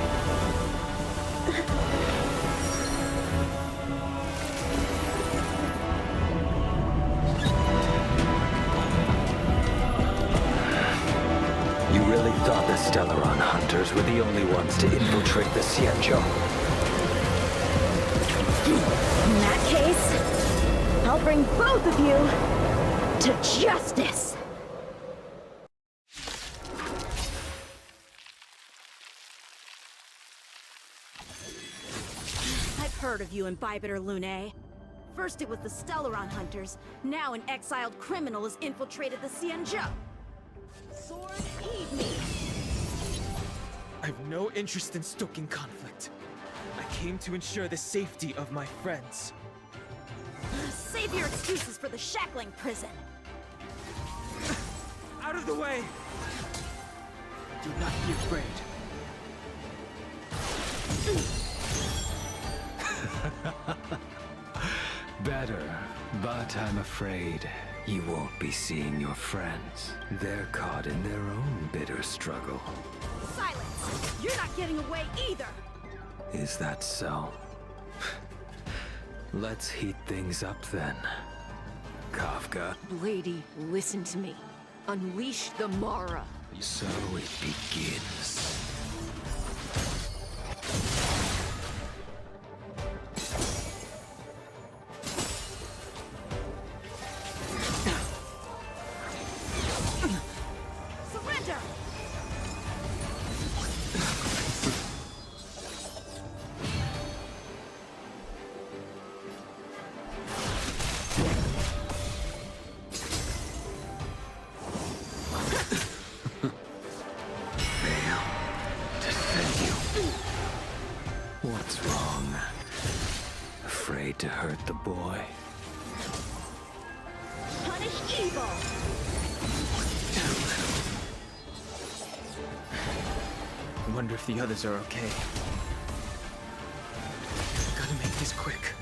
You really really thought the Stellaron hunters were the only ones to infiltrate the Xianzhou. In that case, I'll bring both of you to justice! I've heard of you in Bibiter Lune. First it was the Stellaron hunters, now an exiled criminal has infiltrated the Xianzhou. Sword, heed me! I've no interest in stoking conflict. I came to ensure the safety of my friends. Save your excuses for the shackling prison. Out of the way! Do not be afraid. Better, but I'm afraid you won't be seeing your friends. They're caught in their own bitter struggle. Silence! You're not getting away either! Is that so? Let's heat things up then. Kafka. Lady, listen to me. Unleash the Mara. So it begins. Surrender! What's wrong? Afraid to hurt the boy? Punish evil! I wonder if the others are okay. Gotta make this quick.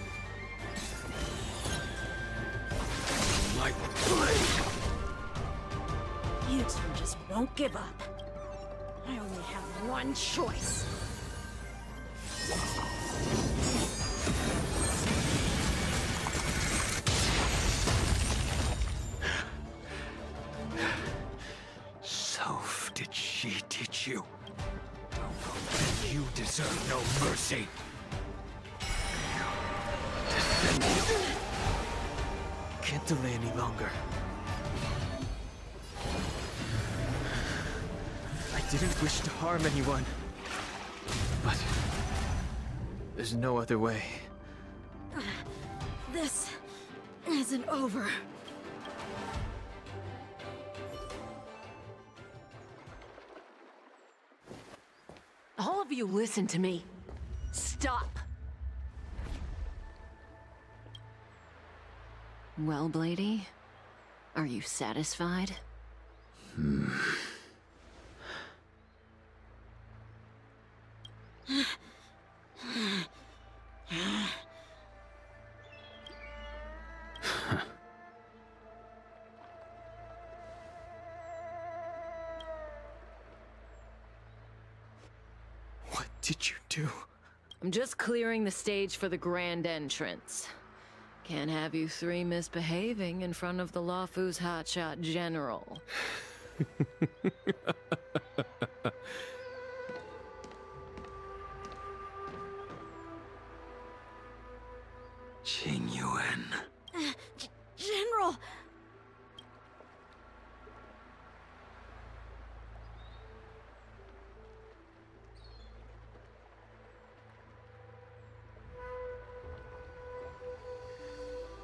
My blade! You two just won't give up. I only have one choice. Soph, did she teach you? You deserve no mercy. Can't delay any longer. I didn't wish to harm anyone. But there's no other way. This isn't over. All of you listen to me. Stop. Well, Blady, are you satisfied? What did you do? I'm just clearing the stage for the grand entrance. Can't have you three misbehaving in front of the Luofu's hotshot general. Qing Yuan. General!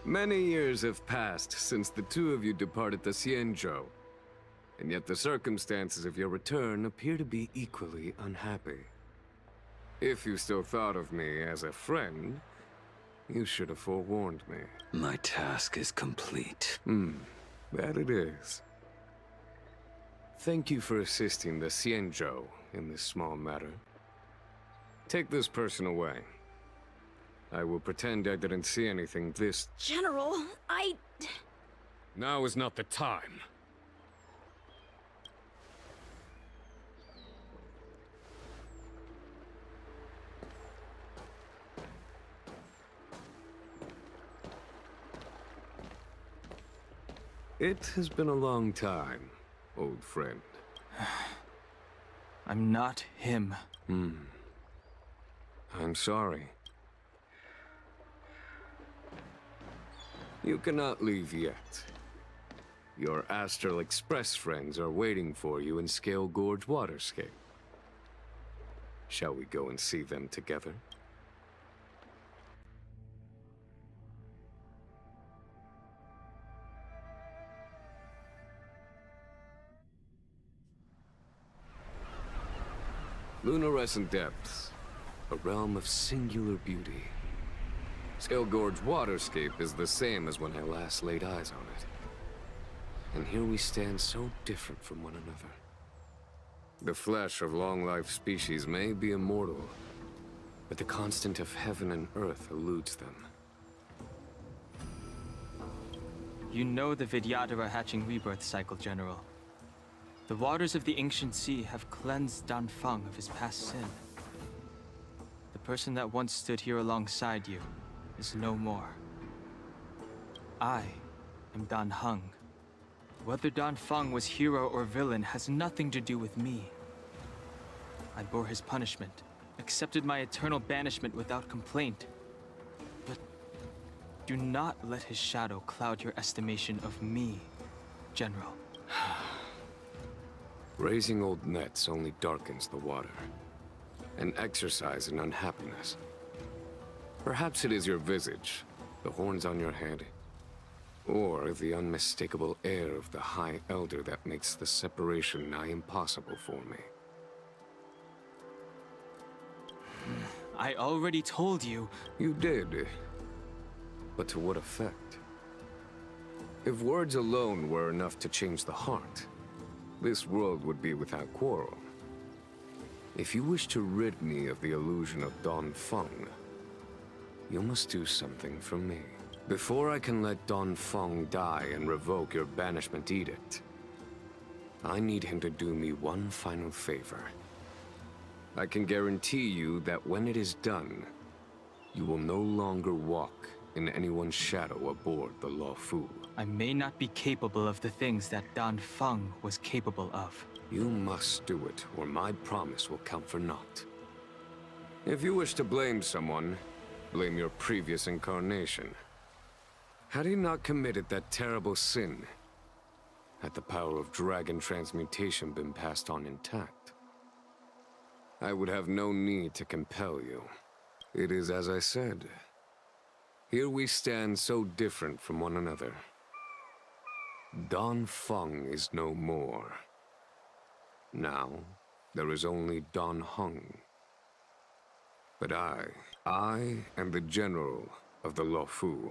Many years have passed since the two of you departed the Xianzhou, and yet the circumstances of your return appear to be equally unhappy. If you still thought of me as a friend, you should have forewarned me. My task is complete. That it is. Thank you for assisting the Xianzhou in this small matter. Take this person away. I will pretend I didn't see anything this... General, Now is not the time. It has been a long time, old friend. I'm not him. I'm sorry. You cannot leave yet. Your Astral Express friends are waiting for you in Scale Gorge Waterscape. Shall we go and see them together? Lunarescent Depths, a realm of singular beauty. Scale Gorge Waterscape is the same as when I last laid eyes on it. And here we stand so different from one another. The flesh of long-life species may be immortal, but the constant of heaven and earth eludes them. You know the Vidyadhara hatching rebirth cycle, General. The waters of the ancient sea have cleansed Dan Feng of his past sin. The person that once stood here alongside you is no more. I am Dan Heng. Whether Dan Feng was hero or villain has nothing to do with me. I bore his punishment, accepted my eternal banishment without complaint. But do not let his shadow cloud your estimation of me, General. Raising old nets only darkens the water, an exercise in unhappiness. Perhaps it is your visage, the horns on your head, or the unmistakable air of the High Elder that makes the separation nigh impossible for me. I already told you. You did. But to what effect? If words alone were enough to change the heart, this world would be without quarrel. If you wish to rid me of the illusion of Dan Feng, you must do something for me. Before I can let Dan Feng die and revoke your banishment edict, I need him to do me one final favor. I can guarantee you that when it is done, you will no longer walk in anyone's shadow aboard the Luofu. I may not be capable of the things that Dan Feng was capable of. You must do it, or my promise will count for naught. If you wish to blame someone, blame your previous incarnation. Had he not committed that terrible sin, had the power of dragon transmutation been passed on intact, I would have no need to compel you. It is as I said. Here we stand so different from one another. Dan Feng is no more. Now, there is only Dan Heng. But I am the general of the Luofu.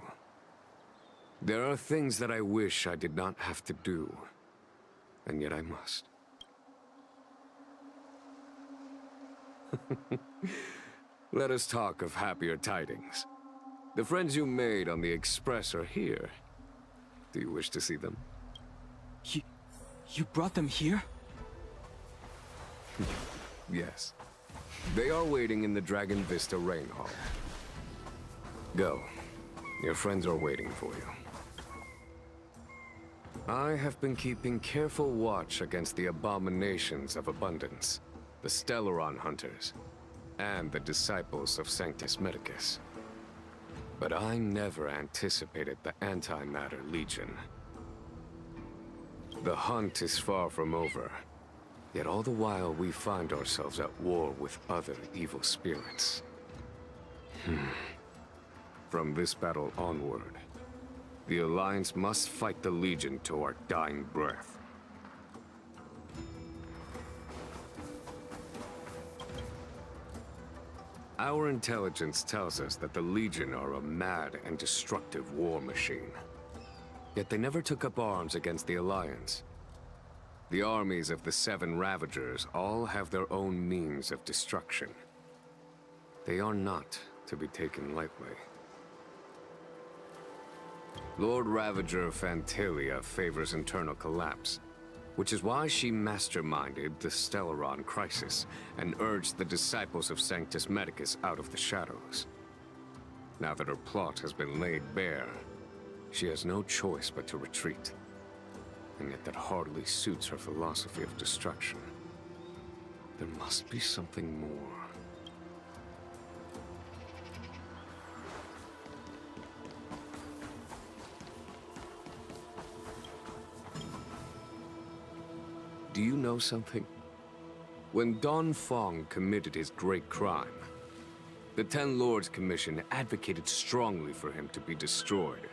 There are things that I wish I did not have to do, and yet I must. Let us talk of happier tidings. The friends you made on the Express are here. Do you wish to see them? You brought them here? Yes. They are waiting in the Dragon Vista Rain Hall. Go. Your friends are waiting for you. I have been keeping careful watch against the abominations of abundance, the Stellaron Hunters, and the disciples of Sanctus Medicus. But I never anticipated the Antimatter Legion. The hunt is far from over, yet all the while we find ourselves at war with other evil spirits. From this battle onward, the Alliance must fight the Legion to our dying breath. Our intelligence tells us that the Legion are a mad and destructive war machine. Yet they never took up arms against the Alliance. The armies of the Seven Ravagers all have their own means of destruction. They are not to be taken lightly. Lord Ravager Fantalia favors internal collapse, which is why she masterminded the Stellaron crisis and urged the disciples of Sanctus Medicus out of the shadows. Now that her plot has been laid bare, she has no choice but to retreat. And yet that hardly suits her philosophy of destruction. There must be something more. Do you know something? When Don Fong committed his great crime, the Ten Lords Commission advocated strongly for him to be destroyed.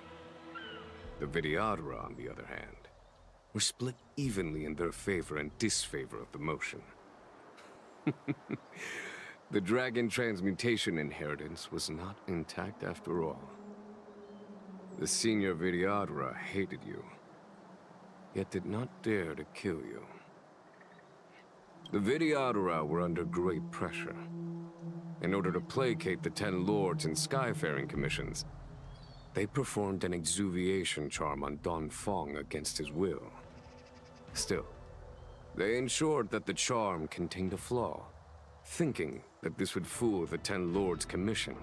The Vidyadhara, on the other hand, were split evenly in their favor and disfavor of the motion. The dragon transmutation inheritance was not intact after all. The senior Vidyadhara hated you, yet did not dare to kill you. The Vidyadhara were under great pressure. In order to placate the Ten Lords and Skyfaring Commissions, they performed an exuviation charm on Don Fong against his will. Still, they ensured that the charm contained a flaw, thinking that this would fool the Ten Lords Commission.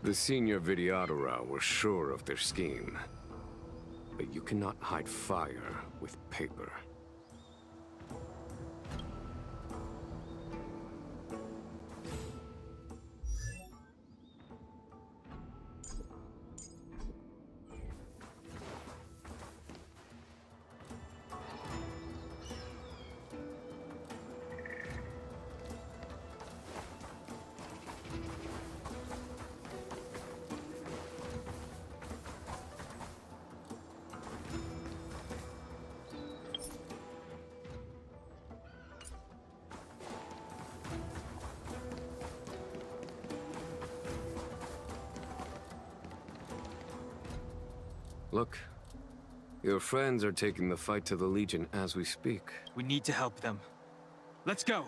The senior Vidyadhara were sure of their scheme. But you cannot hide fire with paper. Look, your friends are taking the fight to the Legion as we speak. We need to help them. Let's go!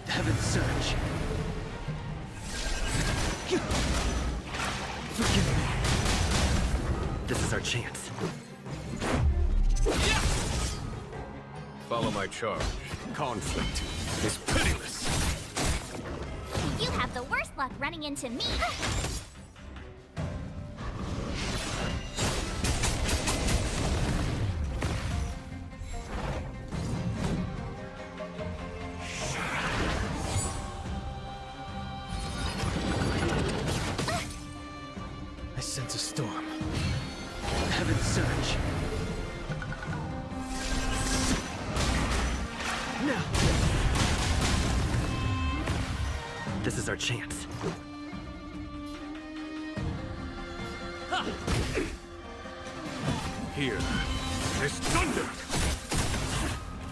Heaven's Surge. Forgive me. This is our chance. Follow my charge. Conflict is pitiless. You have the worst luck running into me. I sense a storm. Heaven's Surge. Now! This is our chance. Here is thunder!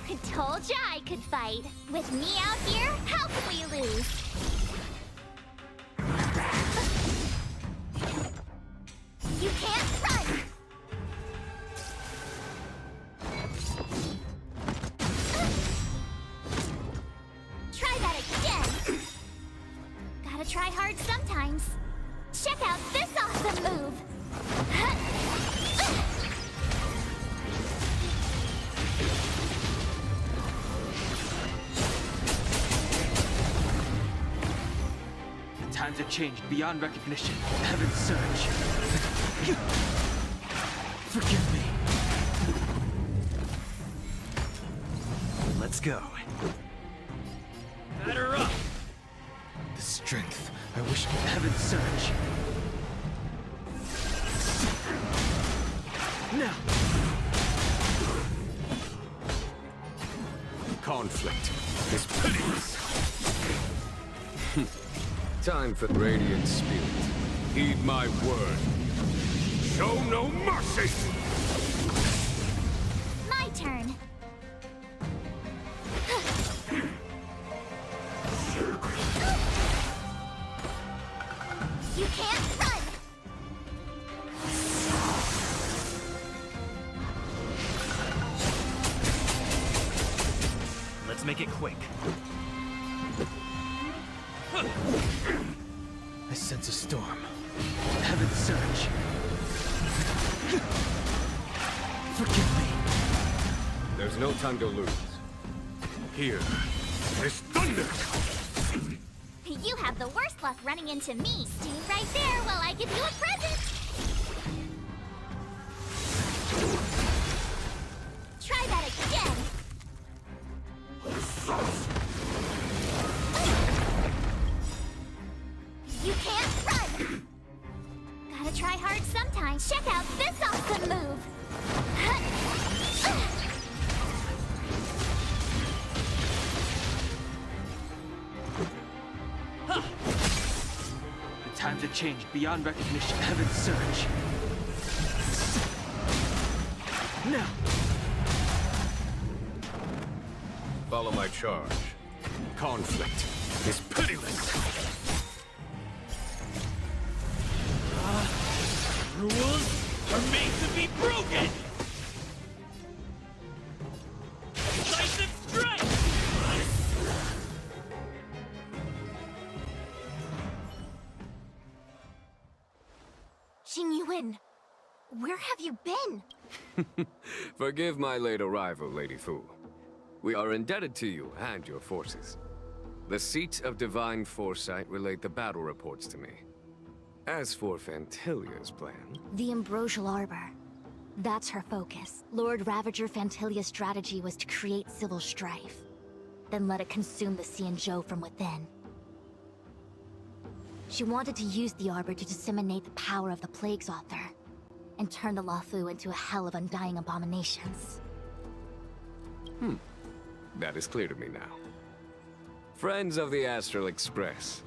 I told ya I could fight. With me out here, how could we lose? You can't run! Try that again! Gotta try hard sometimes. Check out this awesome move! Times have changed beyond recognition. Heaven's Surge. Forgive me. Let's go. Batter up! The strength. I wish. Heaven's Surge. Now. Conflict is pitiless. Time for Radiant Spirit. Heed my word. Show no mercy! My turn. You can't run! Let's make it quick. I sense a storm. Heaven's Surge. Forgive me. There's no time to lose. Here There's thunder! You have the worst luck running into me. Stay right there while I give you a present! Try that again! You can't run! Gotta try hard sometimes. Check out this awesome move! The times have changed beyond recognition. Heaven's surge. Now! Follow my charge. Conflict is pitiless. Rules are made to be broken! Decisive strike! Xingyuan, where have you been? Forgive my late arrival, Lady Fu. We are indebted to you and your forces. The Seat of Divine Foresight relayed the battle reports to me. As for Fantilia's plan... The Ambrosial Arbor. That's her focus. Lord Ravager Fantilia's strategy was to create civil strife, then let it consume the Xianzhou from within. She wanted to use the Arbor to disseminate the power of the Plague's Author, and turn the Luofu into a hell of undying abominations. That is clear to me now. Friends of the Astral Express,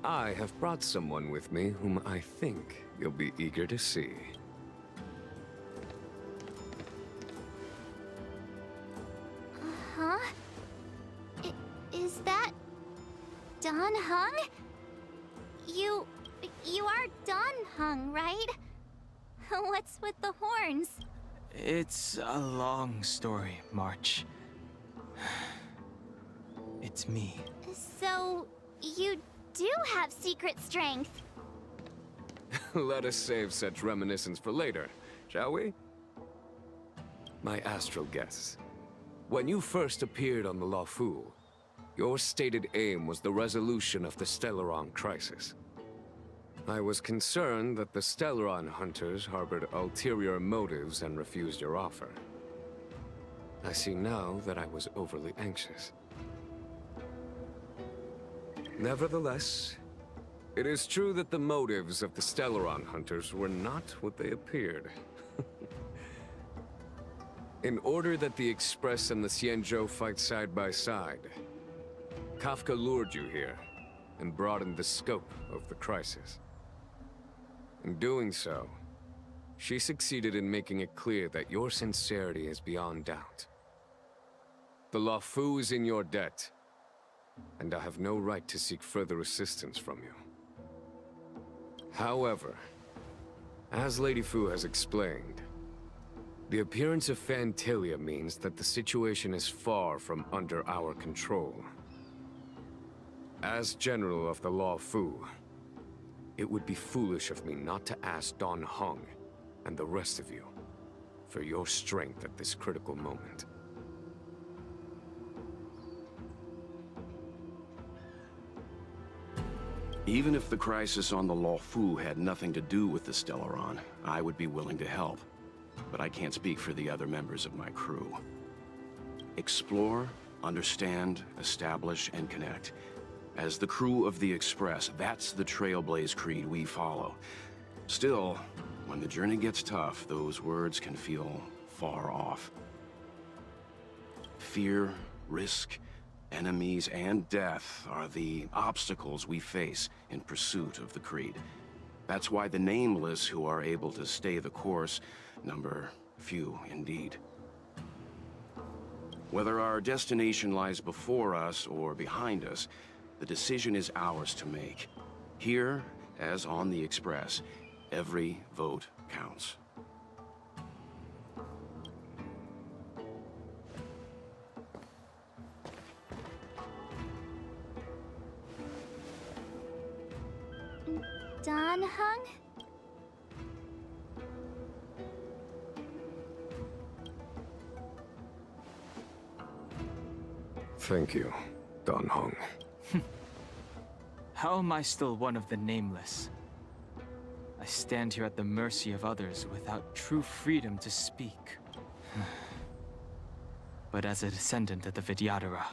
I have brought someone with me whom I think you'll be eager to see. Huh? Is that... Dan Heng? You are Dan Heng, right? What's with the horns? It's a long story, March. It's me. So, you do have secret strength. Let us save such reminiscence for later, shall we? My astral guests. When you first appeared on the Luofu, your stated aim was the resolution of the Stellaron crisis. I was concerned that the Stellaron hunters harbored ulterior motives and refused your offer. I see now that I was overly anxious. Nevertheless, it is true that the motives of the Stellaron hunters were not what they appeared. In order that the Express and the Xianzhou fight side by side, Kafka lured you here and broadened the scope of the crisis. In doing so, she succeeded in making it clear that your sincerity is beyond doubt. The Luofu is in your debt, and I have no right to seek further assistance from you. However, as Lady Fu has explained, the appearance of Fantilia means that the situation is far from under our control. As General of the Luofu, it would be foolish of me not to ask Dan Heng and the rest of you for your strength at this critical moment. Even if the crisis on the Luofu had nothing to do with the Stellaron, I would be willing to help. But I can't speak for the other members of my crew. Explore, understand, establish, and connect. As the crew of the Express, that's the Trailblaze creed we follow. Still, when the journey gets tough, those words can feel far off. Fear, risk, enemies, and death are the obstacles we face in pursuit of the creed. That's why the nameless who are able to stay the course number few indeed. Whether our destination lies before us or behind us, the decision is ours to make. Here, as on the Express, every vote counts. Dan Heng? Thank you. Don Hong. How am I still one of the nameless? I stand here at the mercy of others without true freedom to speak. But as a descendant of the Vidyadhara,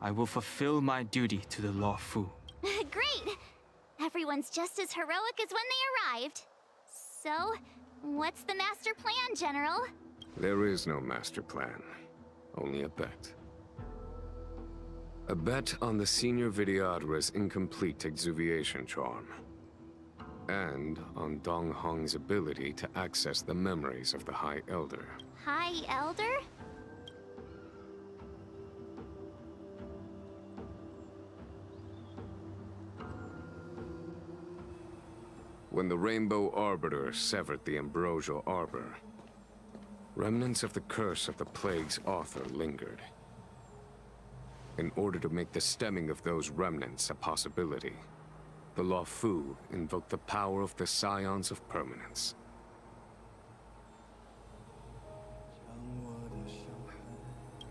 I will fulfill my duty to the Law Fu. Great! Everyone's just as heroic as when they arrived. So, what's the master plan, General? There is no master plan, only a bet. A bet on the senior Vidyadhara's incomplete exuviation charm. And on Dong Hong's ability to access the memories of the High Elder. High Elder? When the Rainbow Arbiter severed the Ambrosial Arbor, remnants of the curse of the Plague's author lingered. In order to make the stemming of those remnants a possibility, the Law Fu invoked the power of the Scions of Permanence.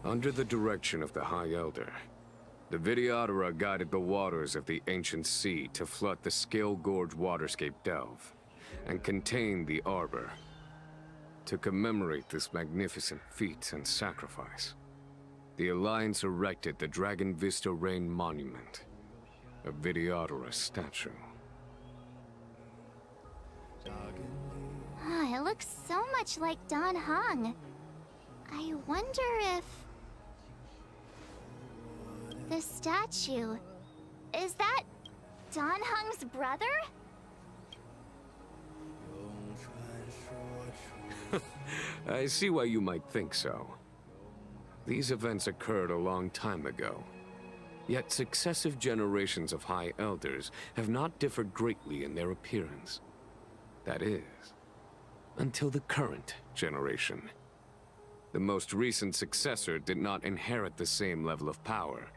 Under the direction of the High Elder, the Vidyadhara guided the waters of the ancient sea to flood the Scale Gorge waterscape delve, and contain the Arbor. To commemorate this magnificent feat and sacrifice, the Alliance erected the Dragon Vista Rain Monument, a Vidyadhara statue. It looks so much like Don Hong. I wonder if... the statue... is that Don Hong's brother? I see why you might think so. These events occurred a long time ago. Yet successive generations of High Elders have not differed greatly in their appearance. That is, until the current generation. The most recent successor did not inherit the same level of power,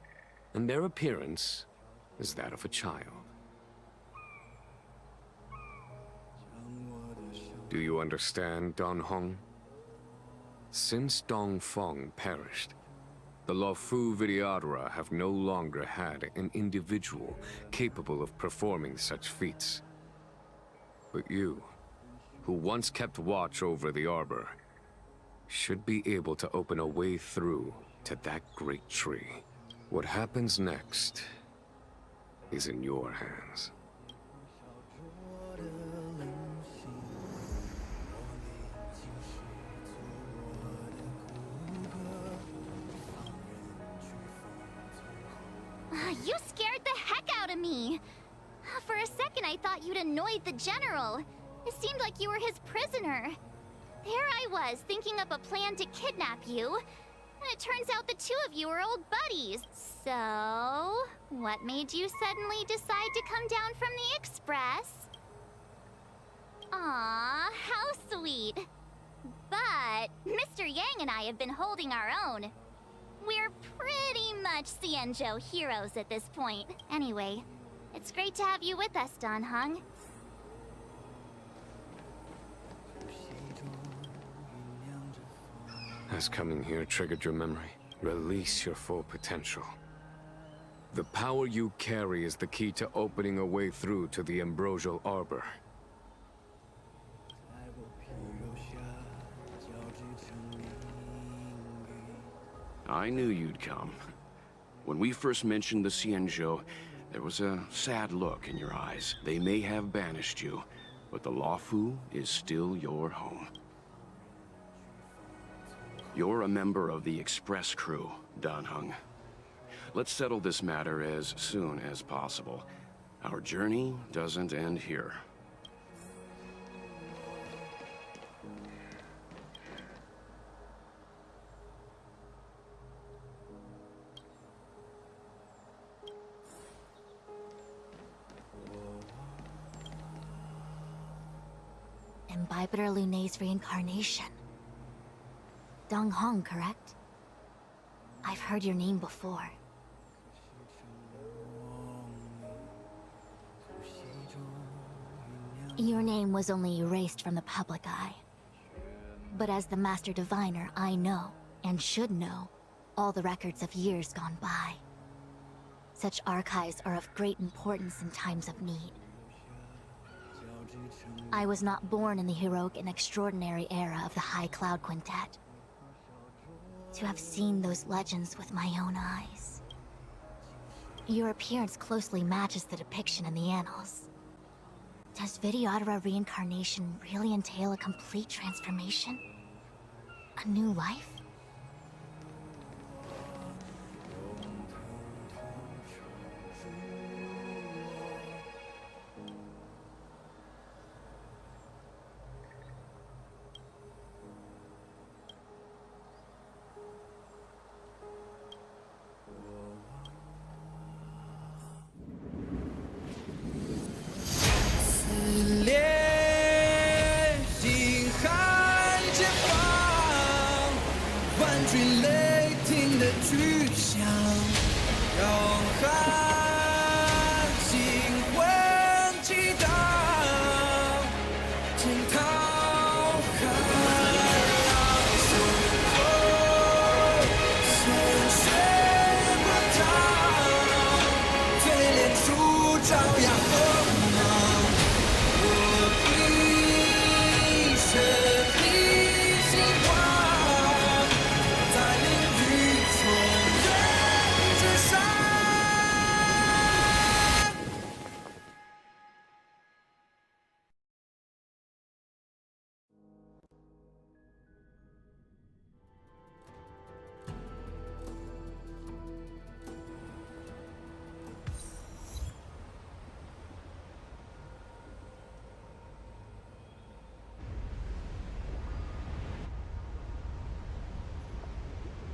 and their appearance is that of a child. Do you understand, Don Hong? Since Dong Feng perished, the Law Fu Vidyadhara have no longer had an individual capable of performing such feats. But you, who once kept watch over the Arbor, should be able to open a way through to that great tree. What happens next is in your hands. You scared the heck out of me! For a second I thought you'd annoyed the General. It seemed like you were his prisoner. There I was, thinking up a plan to kidnap you. And it turns out the two of you are old buddies. So, what made you suddenly decide to come down from the Express? Aw, how sweet. But Mr. Yang and I have been holding our own. We're pretty much Xianzhou heroes at this point. Anyway, it's great to have you with us, Don Hong. Has coming here triggered your memory? Release your full potential. The power you carry is the key to opening a way through to the Ambrosial Arbor. I knew you'd come. When we first mentioned the Xianzhou, there was a sad look in your eyes. They may have banished you, but the Law Fu is still your home. You're a member of the Express crew, Don Hong. Let's settle this matter as soon as possible. Our journey doesn't end here. Imbibitor Lunay's reincarnation. Dong Hong, correct? I've heard your name before. Your name was only erased from the public eye. But as the Master Diviner, I know, and should know, all the records of years gone by. Such archives are of great importance in times of need. I was not born in the heroic and extraordinary era of the High Cloud Quintet. To have seen those legends with my own eyes. Your appearance closely matches the depiction in the annals. Does Videodora reincarnation really entail a complete transformation? A new life?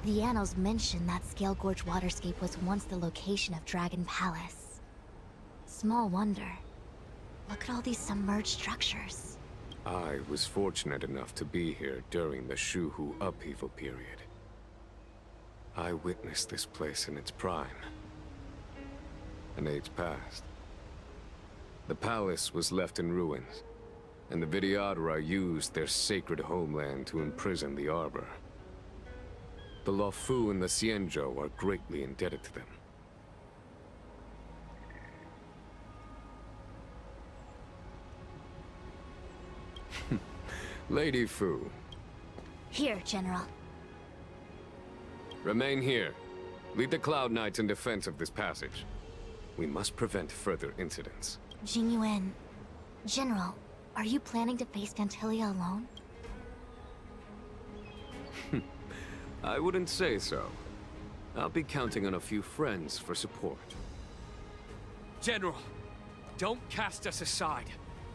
The annals mention that Scale Gorge waterscape was once the location of Dragon Palace. Small wonder. Look at all these submerged structures. I was fortunate enough to be here during the Shuhu upheaval period. I witnessed this place in its prime. An age passed. The palace was left in ruins, and the Videodora used their sacred homeland to imprison the Arbor. The Luofu and the Xianzhou are greatly indebted to them. Lady Fu. Here, General. Remain here. Lead the Cloud Knights in defense of this passage. We must prevent further incidents. Jingyuan. General, are you planning to face Vantilia alone? I wouldn't say so. I'll be counting on a few friends for support. General, don't cast us aside.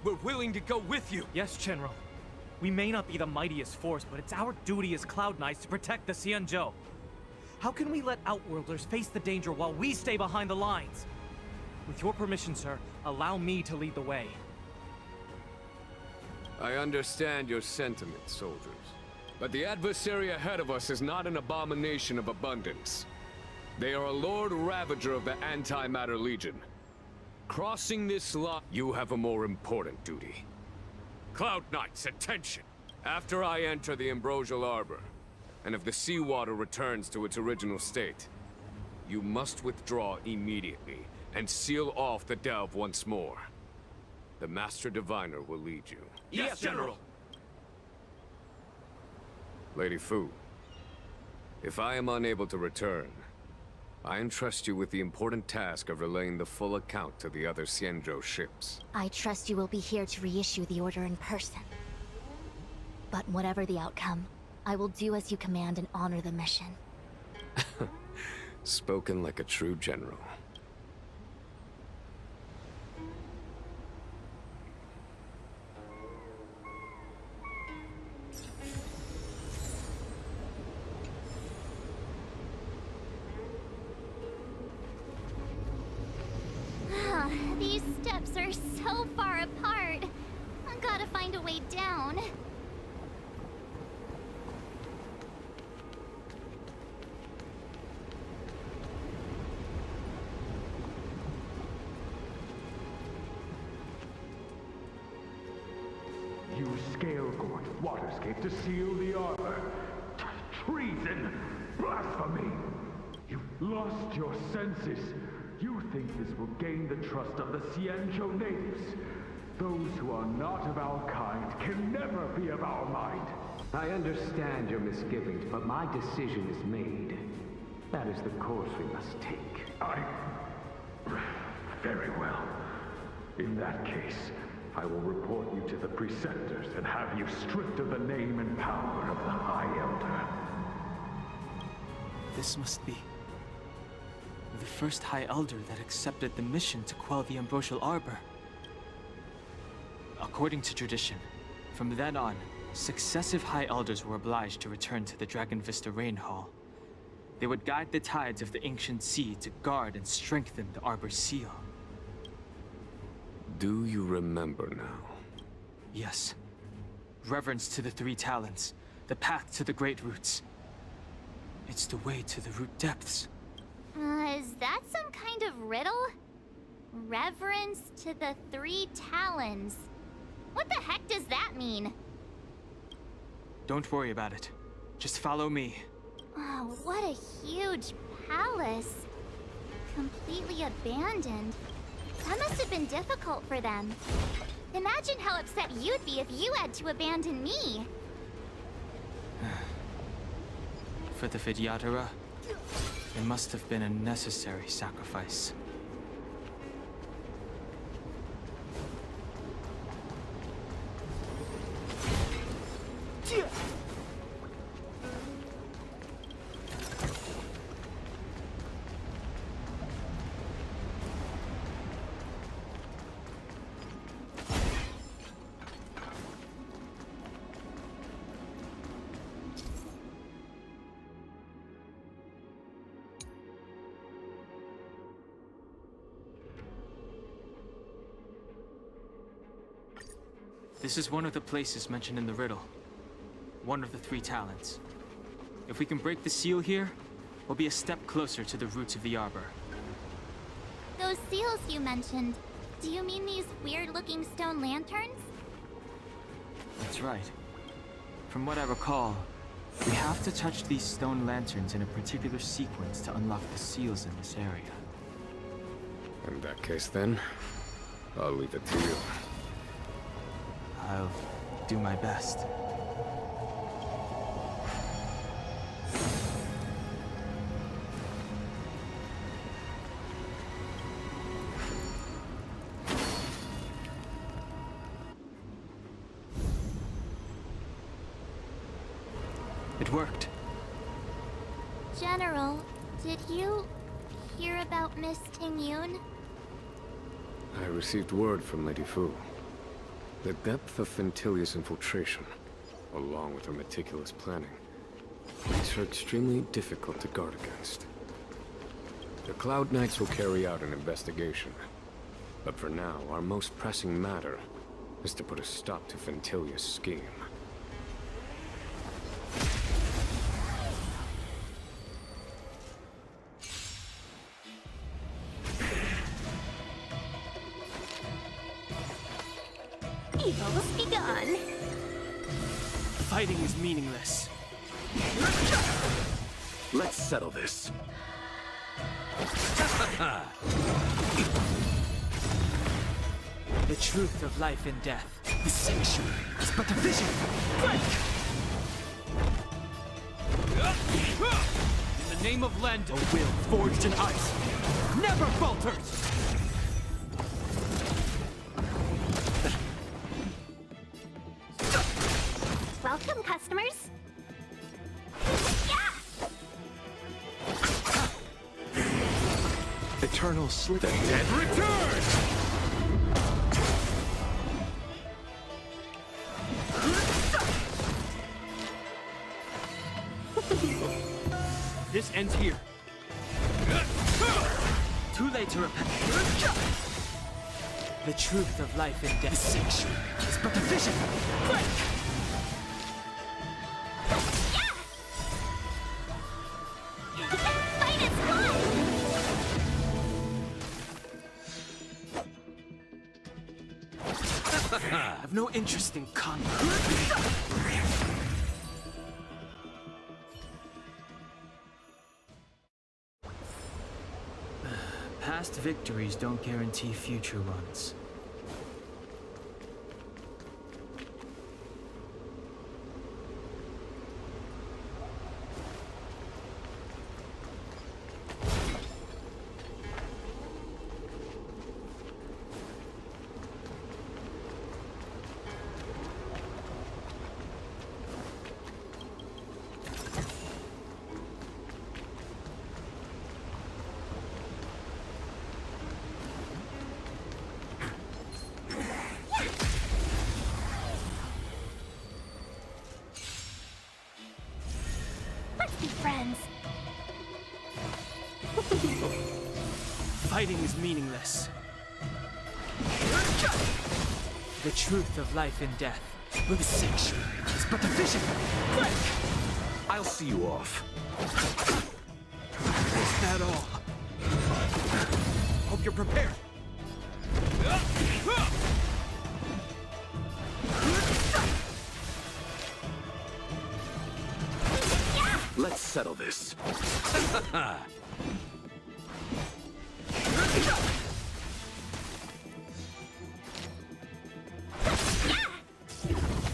We're willing to go with you. Yes, General. We may not be the mightiest force, but it's our duty as Cloud Knights to protect the Xianzhou. How can we let Outworlders face the danger while we stay behind the lines? With your permission, sir, allow me to lead the way. I understand your sentiments, soldiers. But the adversary ahead of us is not an abomination of abundance. They are a Lord Ravager of the Antimatter Legion. Crossing this line, you have a more important duty. Cloud Knights, attention! After I enter the Ambrosial Arbor, and if the seawater returns to its original state, you must withdraw immediately and seal off the delve once more. The Master Diviner will lead you. Yes, General! Lady Fu, if I am unable to return, I entrust you with the important task of relaying the full account to the other Xianzhou ships. I trust you will be here to reissue the order in person. But whatever the outcome, I will do as you command and honor the mission. Spoken like a true general. These steps are so far apart. I gotta find a way down. Use Scale Gorge waterscape to seal the arbor. Treason! Blasphemy! Lost your senses. You think this will gain the trust of the Xianzhou natives. Those who are not of our kind can never be of our mind. I understand your misgivings, but my decision is made. That is the course we must take. Very well. In that case, I will report you to the preceptors and have you stripped of the name and power of the High Elder. This must be the first High Elder that accepted the mission to quell the Ambrosial Arbor. According to tradition, from then on, successive High Elders were obliged to return to the Dragon Vista Rain Hall. They would guide the tides of the ancient sea to guard and strengthen the Arbor's seal. Do you remember now? Yes. Reverence to the Three Talents, the path to the Great Roots. It's the way to the root depths. Is that some kind of riddle? Reverence to the Three Talons. What the heck does that mean? Don't worry about it. Just follow me. Oh, what a huge palace. Completely abandoned. That must have been difficult for them. Imagine how upset you'd be if you had to abandon me. For the Vidyadhara, it must have been a necessary sacrifice. This is one of the places mentioned in the riddle. One of the Three Talents. If we can break the seal here, we'll be a step closer to the roots of the Arbor. Those seals you mentioned, do you mean these weird-looking stone lanterns? That's right. From what I recall, we have to touch these stone lanterns in a particular sequence to unlock the seals in this area. In that case then, I'll leave it to you. I'll do my best. It worked. General, did you hear about Miss Tingyun? I received word from Lady Fu. The depth of Fentilia's infiltration, along with her meticulous planning, makes her extremely difficult to guard against. The Cloud Knights will carry out an investigation. But for now, our most pressing matter is to put a stop to Fentilia's scheme. Evils be gone. Fighting is meaningless. Let's settle this. The truth of life and death. The sanctuary is but a vision. Break! In the name of Lend, a will forged in ice never falters! Welcome, customers. Eternal Slick. The dead return! This ends here. Too late to repent. The truth of life and death. The sanctuary is but a vision. Break! Fight is won! I've no interest in combat. Past victories don't guarantee future ones. Friends. Fighting is meaningless. The truth of life and death. The sanctuary is but a vision. Quick! I'll see you off. Is that all? Hope you're prepared. Let's settle this.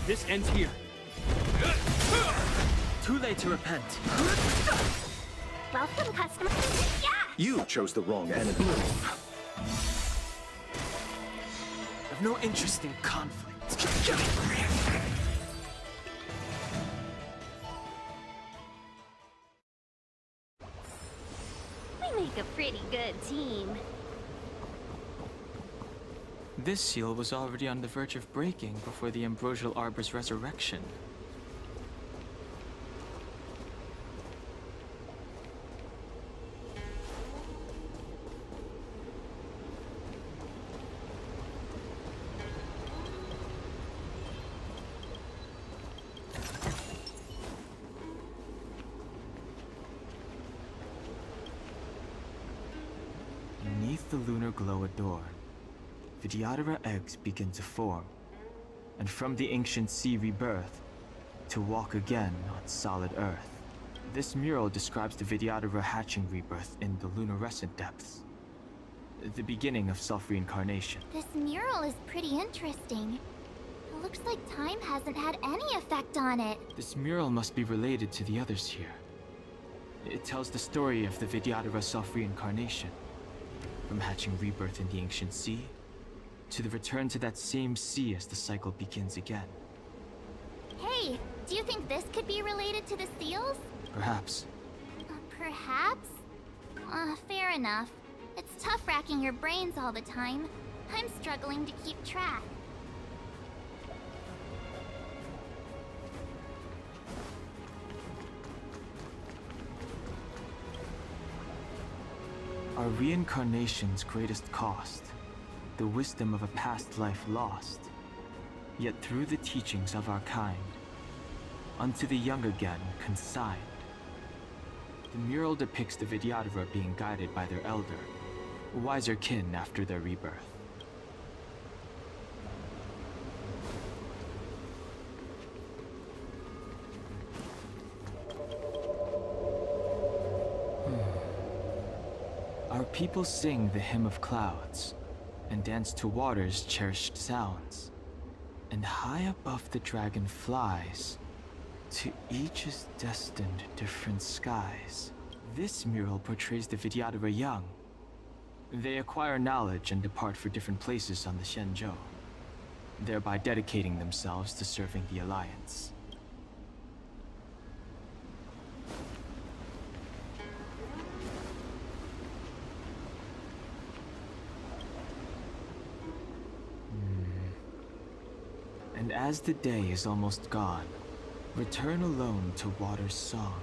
This ends here. Too late to repent. Welcome, customer. Yeah! You chose the wrong enemy. I've no interest in conflict. We make a pretty good team. This seal was already on the verge of breaking before the Ambrosial Arbor's resurrection. Beneath the lunar glow adorned, Vidyadhara eggs begin to form, and from the ancient sea rebirth, to walk again on solid earth. This mural describes the Vidyadhara hatching rebirth in the lunarescent depths, the beginning of self-reincarnation. This mural is pretty interesting. It looks like time hasn't had any effect on it. This mural must be related to the others here. It tells the story of the Vidyadhara self-reincarnation, from hatching rebirth in the ancient sea, to the return to that same sea as the cycle begins again. Hey, do you think this could be related to the seals? Perhaps. Perhaps? Fair enough. It's tough racking your brains all the time. I'm struggling to keep track. Our reincarnation's greatest cost, the wisdom of a past life lost, yet through the teachings of our kind, unto the young again consigned. The mural depicts the Vidyadhara being guided by their elder, wiser kin after their rebirth. Our people sing the hymn of clouds, and dance to water's cherished sounds. And high above the dragon flies, to each is destined different skies. This mural portrays the Vidyadhara young. They acquire knowledge and depart for different places on the Xianzhou, thereby dedicating themselves to serving the Alliance. And as the day is almost gone, return alone to water's song.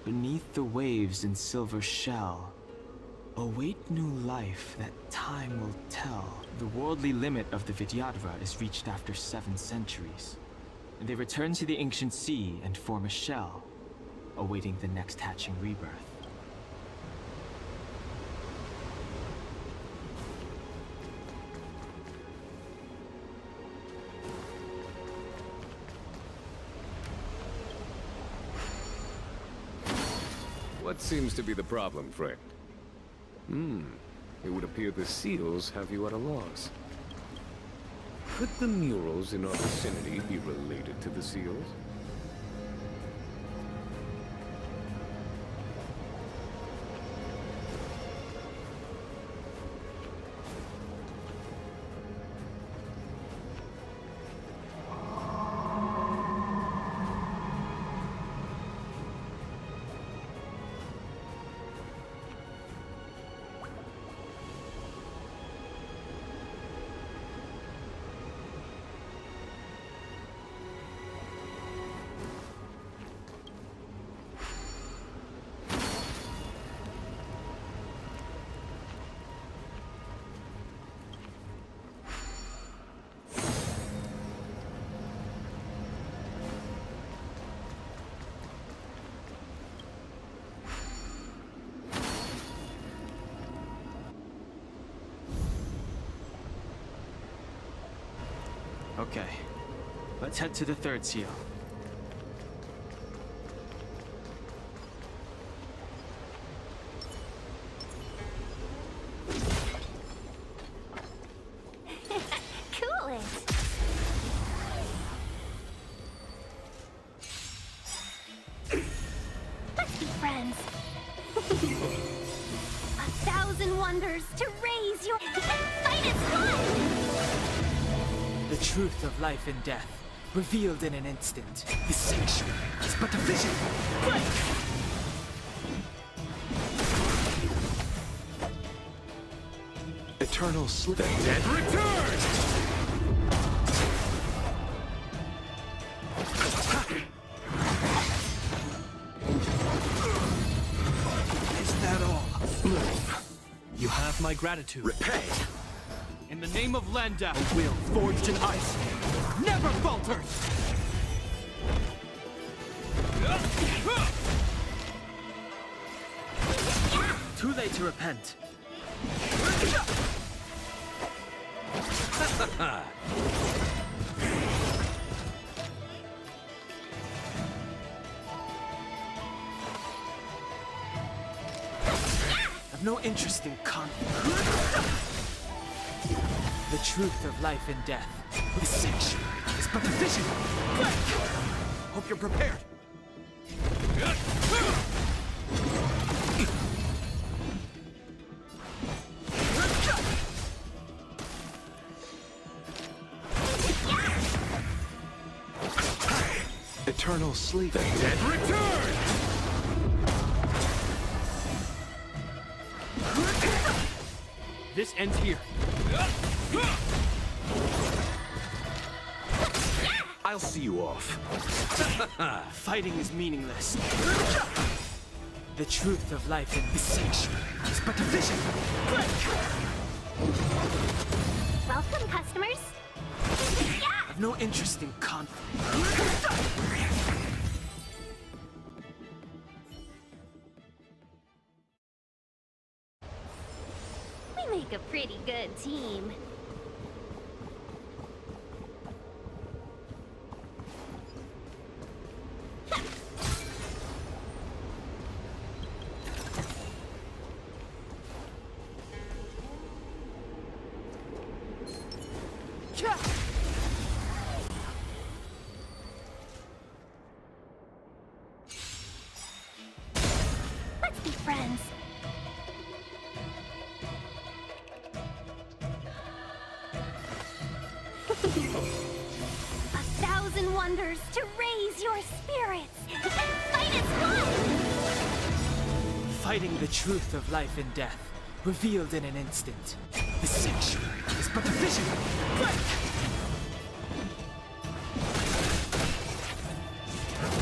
Beneath the waves in silver shell, await new life that time will tell. The worldly limit of the Vidyadhara is reached after 7 centuries. They return to the ancient sea and form a shell, awaiting the next hatching rebirth. What seems to be the problem, friend? It would appear the seals have you at a loss. Could the murals in our vicinity be related to the seals? Okay, let's head to the third seal. Cool it! Let's be friends. 1,000 wonders to raise your... Fight is fun! The truth of life and death, revealed in an instant. The sanctuary is but a vision. Eternal sleep. The dead return! Is that all? Move. You have my gratitude. Repay! In the name of Lenda, A will forged in ice never falters! Too late to repent. I've no interest in conflict. The truth of life and death. The sanctuary is but a vision. Hope you're prepared. Eternal sleep. the dead return! This ends here. I'll see you off. Fighting is meaningless. The truth of life in the sanctuary is but a vision. Welcome, customers. I've no interest in conflict. We make a pretty good team. Let's be friends. A thousand wonders to raise your spirits. Fight is fun! Fighting the truth of life and death, revealed in an instant. The sanctuary is but a vision.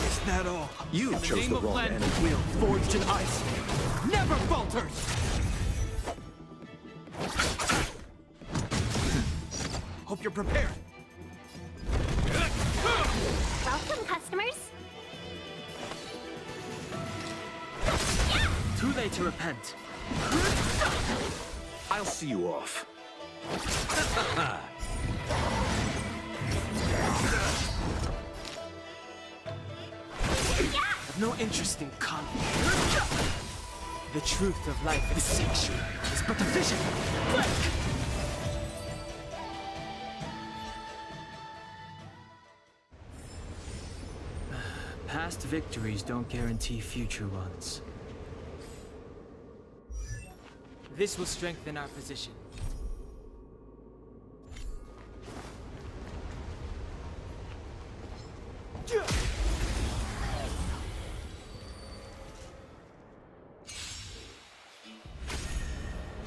Is that all? You chose the wrong end. A will forged in ice never falters! Hope you're prepared. Welcome, customers. Too late to repent. I'll see you off. I've no interest in conflict. The truth of life in the sanctuary is but a vision. Past victories don't guarantee future ones. This will strengthen our position.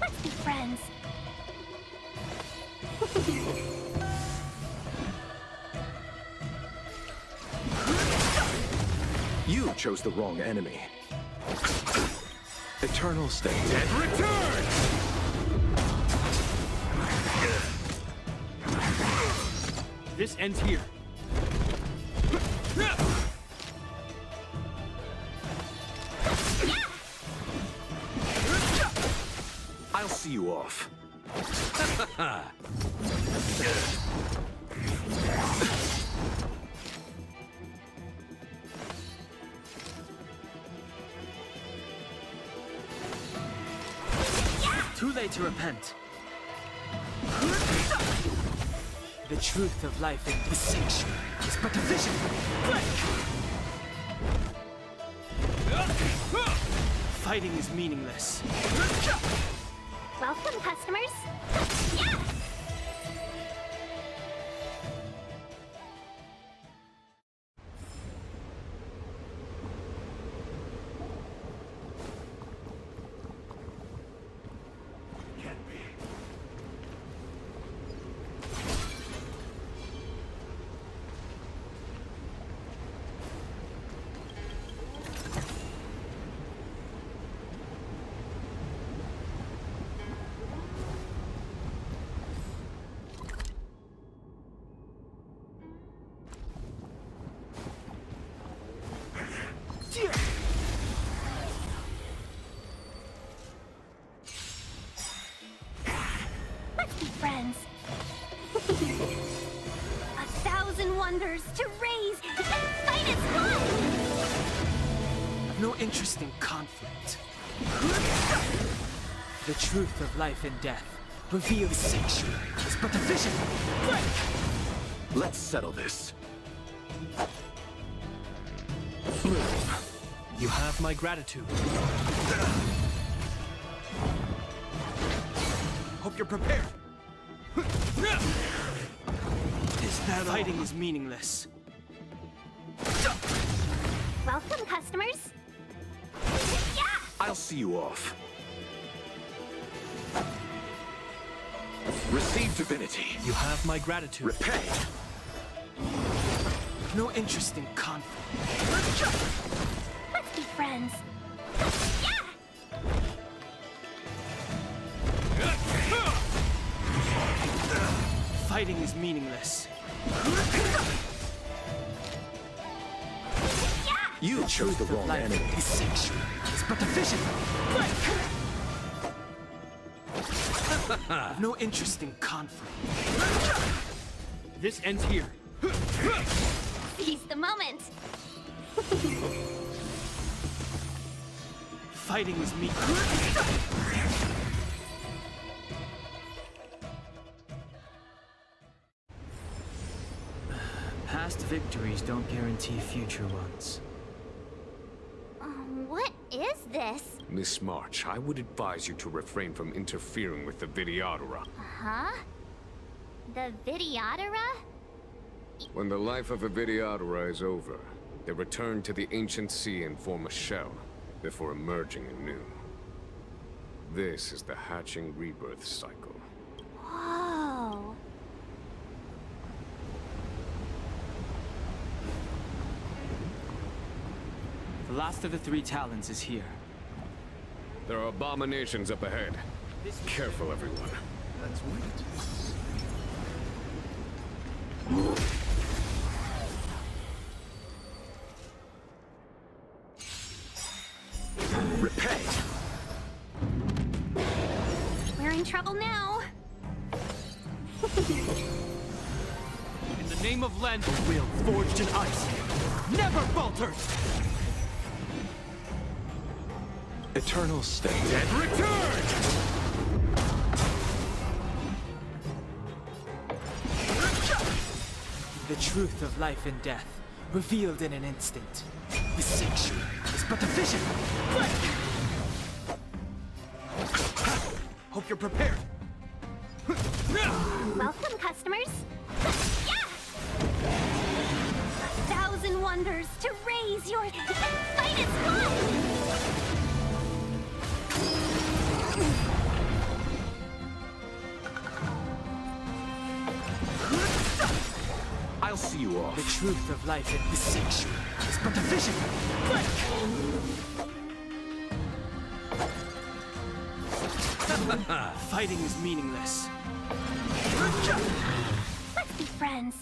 Let's be friends. You chose the wrong enemy. Eternal state. And return! This ends here. I'll see you off. Too late to repent. The truth of life in the sanctuary is but a vision. Fighting is meaningless. Welcome, customers. Yeah! Let's be friends. 1,000 wonders to raise and fight as one! I've no interest in conflict. The truth of life and death revealed the sanctuary is but a vision. Let's settle this. You have my gratitude. Hope you're prepared. Is that fighting is meaningless? Welcome, customers. Yeah! I'll see you off. Receive divinity. You have my gratitude. Repay. No interest in conflict. Let's be friends. Yeah! Fighting is meaningless. You chose the wrong enemy. The sanctuary is but a vision. I've no interest in conflict. This ends here. Seize the moment. Fighting is meaningless. Past victories don't guarantee future ones. What is this? Miss March, I would advise you to refrain from interfering with the Videodora. Huh? The Videodora? When the life of a Videodora is over, they return to the ancient sea and form a shell, before emerging anew. This is the hatching rebirth cycle. Whoa. The last of the three talons is here. There are abominations up ahead. Careful, everyone. Let's wait. Repay. We're in trouble now. In the name of Len, a will forged in ice never falters! Eternal state. Dead return! The truth of life and death, revealed in an instant. The sanctuary is but a vision. Hope you're prepared. Welcome, customers. Yeah! 1,000 wonders to raise your... fight is fun! I'll see you off. The truth of life in the sanctuary is but a vision. Fighting is meaningless. Let's be friends.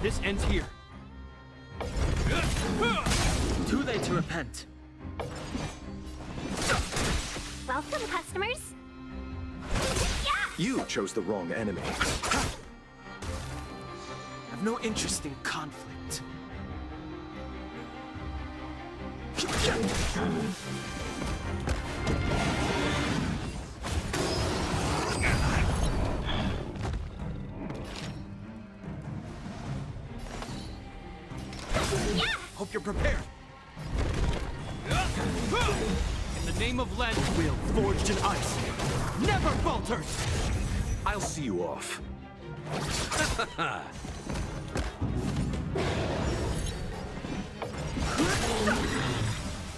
This ends here. Too late to repent. Welcome, customers. You chose the wrong enemy. I've no interest in conflict. Hope you're prepared. In the name of Len's will, forged in ice, never falters! I'll see you off.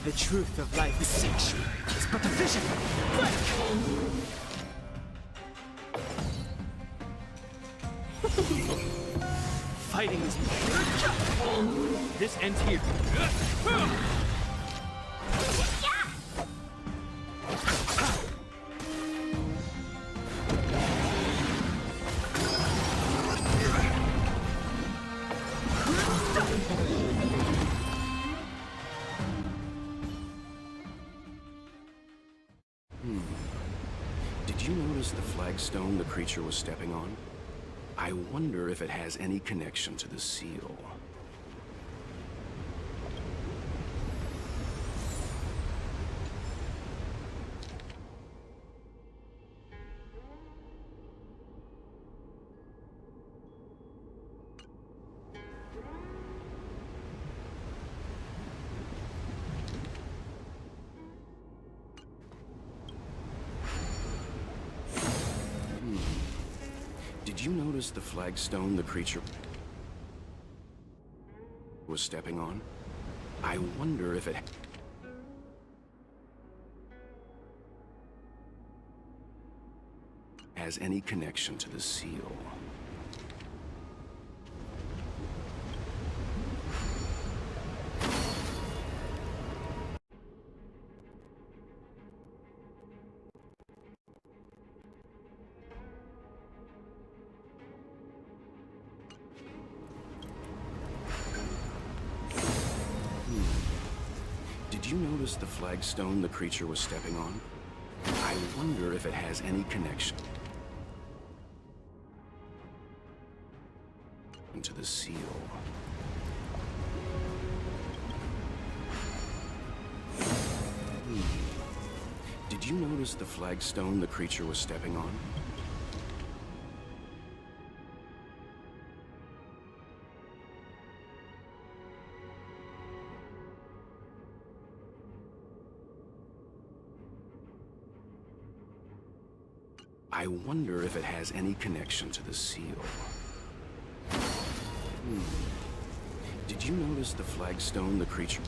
The truth of life is sanctuary. It's but a vision. Fighting is... This ends here. Did you notice the flagstone the creature was stepping on? I wonder if it has any connection to the seal. Did you notice the flagstone the creature was stepping on? I wonder if it has any connection to the seal. Did you notice the flagstone the creature was stepping on? I wonder if it has any connection to the seal. Did you notice the flagstone the creature was stepping on? I wonder if it has any connection to the seal. Did you notice the flagstone the creature...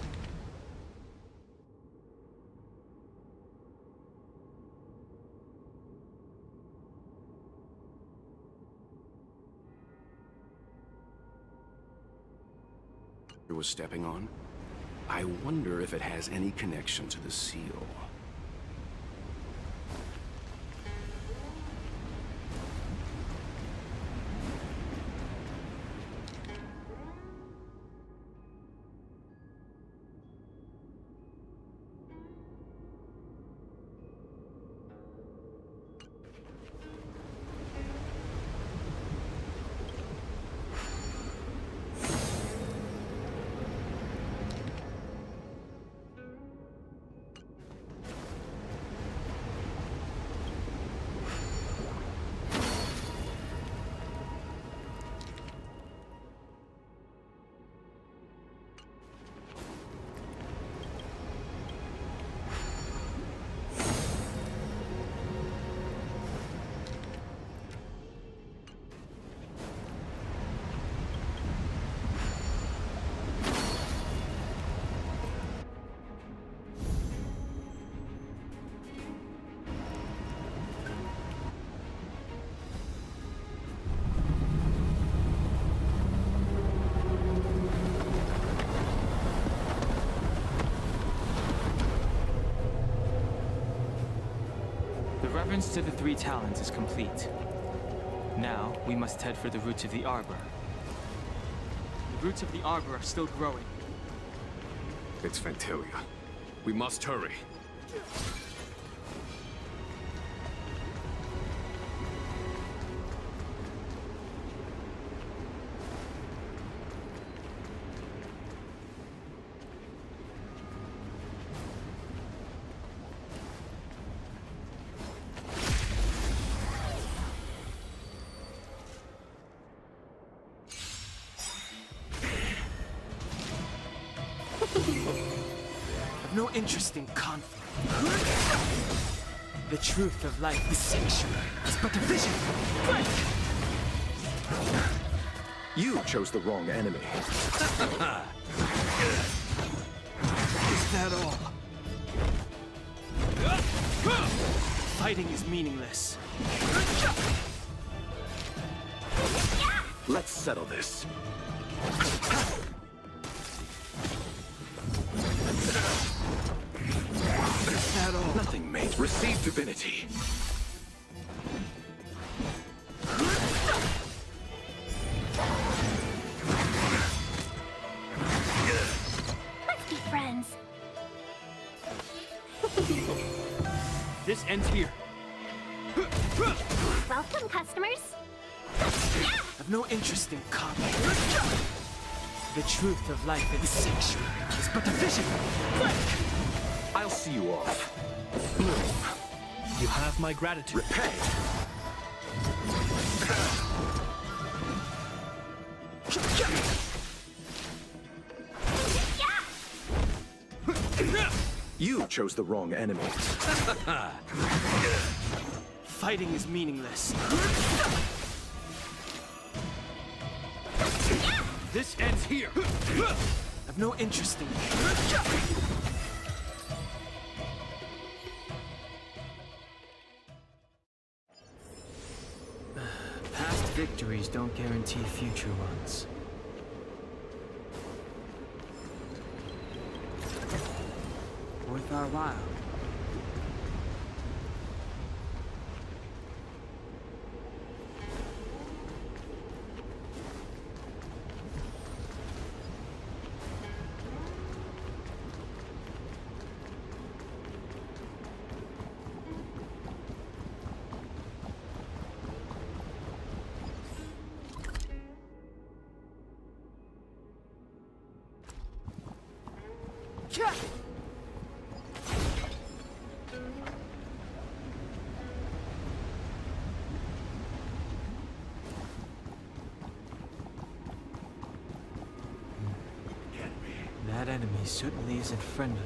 was stepping on? I wonder if it has any connection to the seal. The reverence to the three talents is complete. Now, we must head for the roots of the arbor. The roots of the arbor are still growing. It's Ventilia. We must hurry. I've no interest in conflict. The truth of life is sanctuary. It's but a vision. You chose the wrong enemy. Is that all? Fighting is meaningless. Let's settle this. Is that all? Nothing, mate. Receive divinity. Let's be friends. This ends here. Welcome, customers. I've no interest in combat. The truth of life is sanctuary. It's but a vision. I'll see you off. You have my gratitude. Repay. You chose the wrong enemy. Fighting is meaningless. This ends here. I've no interest in Past victories don't guarantee future ones. Worth our while. That enemy certainly isn't friendly.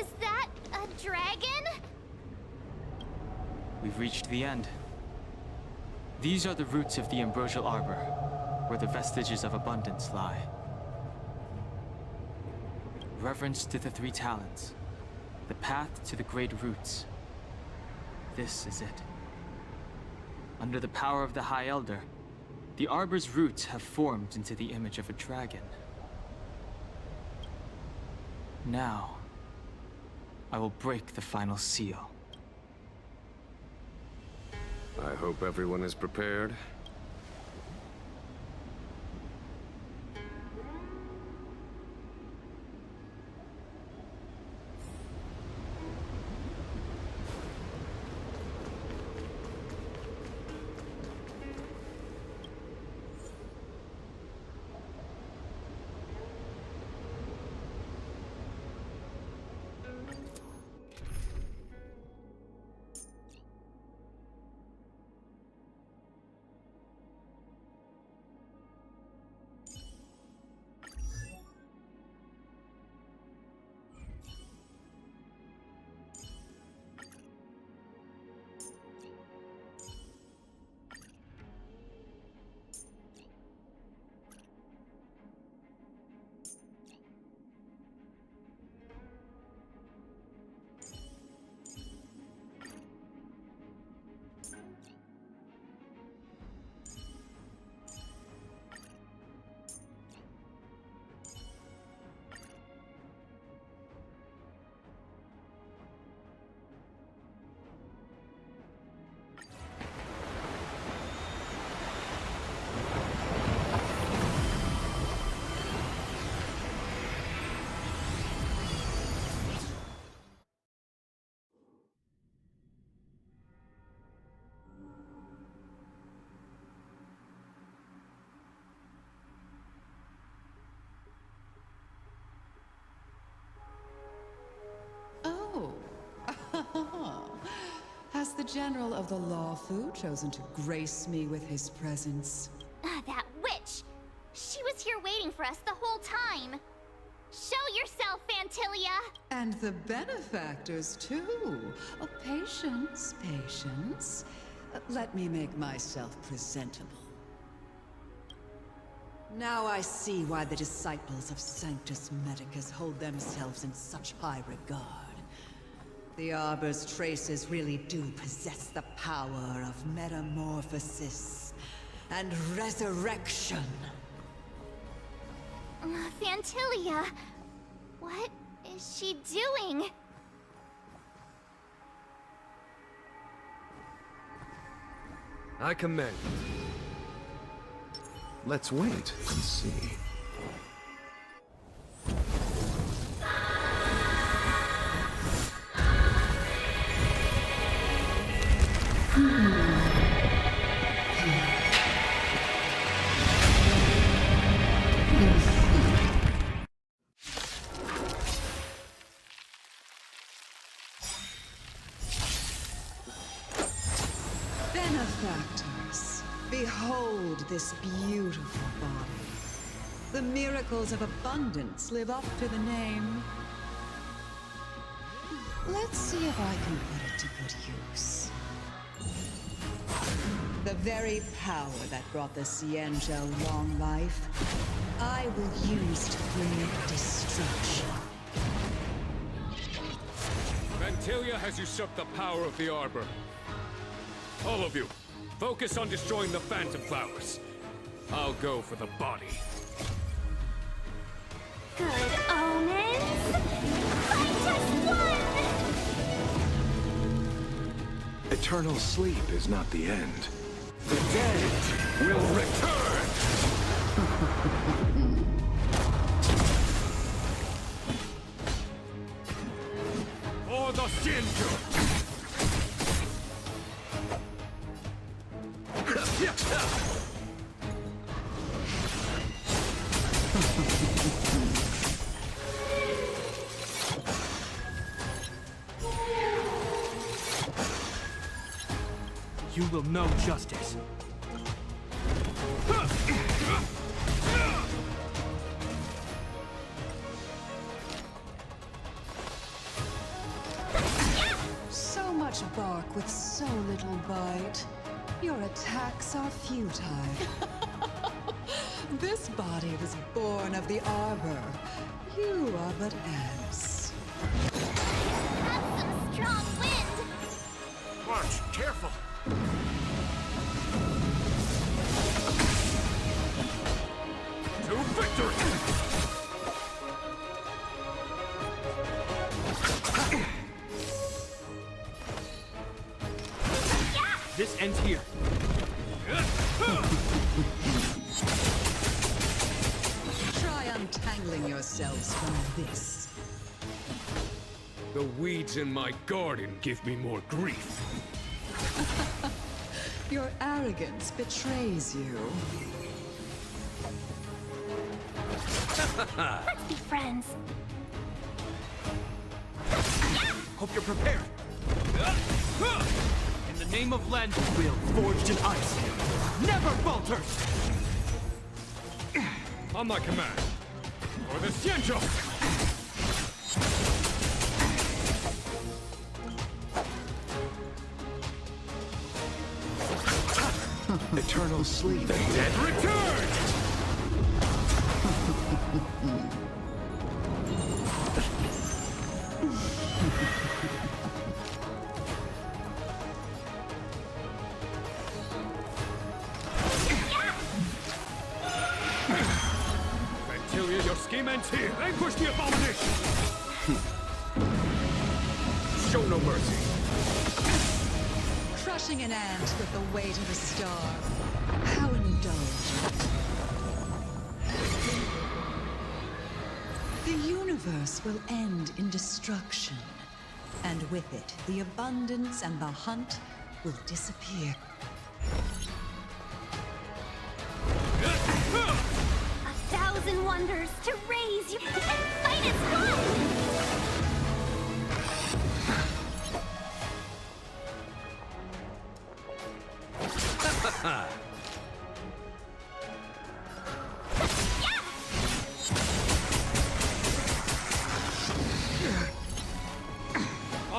Is that a dragon? We've reached the end. These are the roots of the ambrosial arbor, where the vestiges of abundance lie. Reverence to the three talents, the path to the great roots. This is it. Under the power of the High Elder, the arbor's roots have formed into the image of a dragon. Now, I will break the final seal. I hope everyone is prepared. the General of the Lawfu chosen to grace me with his presence? That witch! She was here waiting for us the whole time! Show yourself, Fantilia! And the benefactors, too. Oh, patience, patience. Let me make myself presentable. Now I see why the disciples of Sanctus Medicus hold themselves in such high regard. The Arbor's traces really do possess the power of metamorphosis and resurrection. Fantilia, what is she doing? I commend. Let's wait and see. Benefactors, behold this beautiful body. The miracles of abundance live up to the name. Let's see if I can put it to good use. The very power that brought the Xianzhou long life, I will use to bring destruction. Fantilia has usurped the power of the Arbor. All of you, focus on destroying the Phantom Flowers. I'll go for the body. Good omens! Fight us one! Eternal sleep is not the end. The dead will return! For the Xianzhou! You will know justice. So much bark with so little bite. Your attacks are futile. This body was born of the Arbor. You are but ants. That's some strong wind! Watch, careful! To victory! This ends here. Try untangling yourselves from this. The weeds in my garden give me more grief. Your arrogance betrays you. Let's be friends. Hope you're prepared. In the name of Len, will forged in ice never falters. On my command. For the Xianzhou! Eternal sleep. The dead return! Fantilia, your scheme ends here. Vanquish the abomination! Show no mercy. Crushing an ant with the weight of a star. How indulgent. The universe will end in destruction. And with it, the abundance and the hunt will disappear. 1,000 wonders to raise you and fight as one! On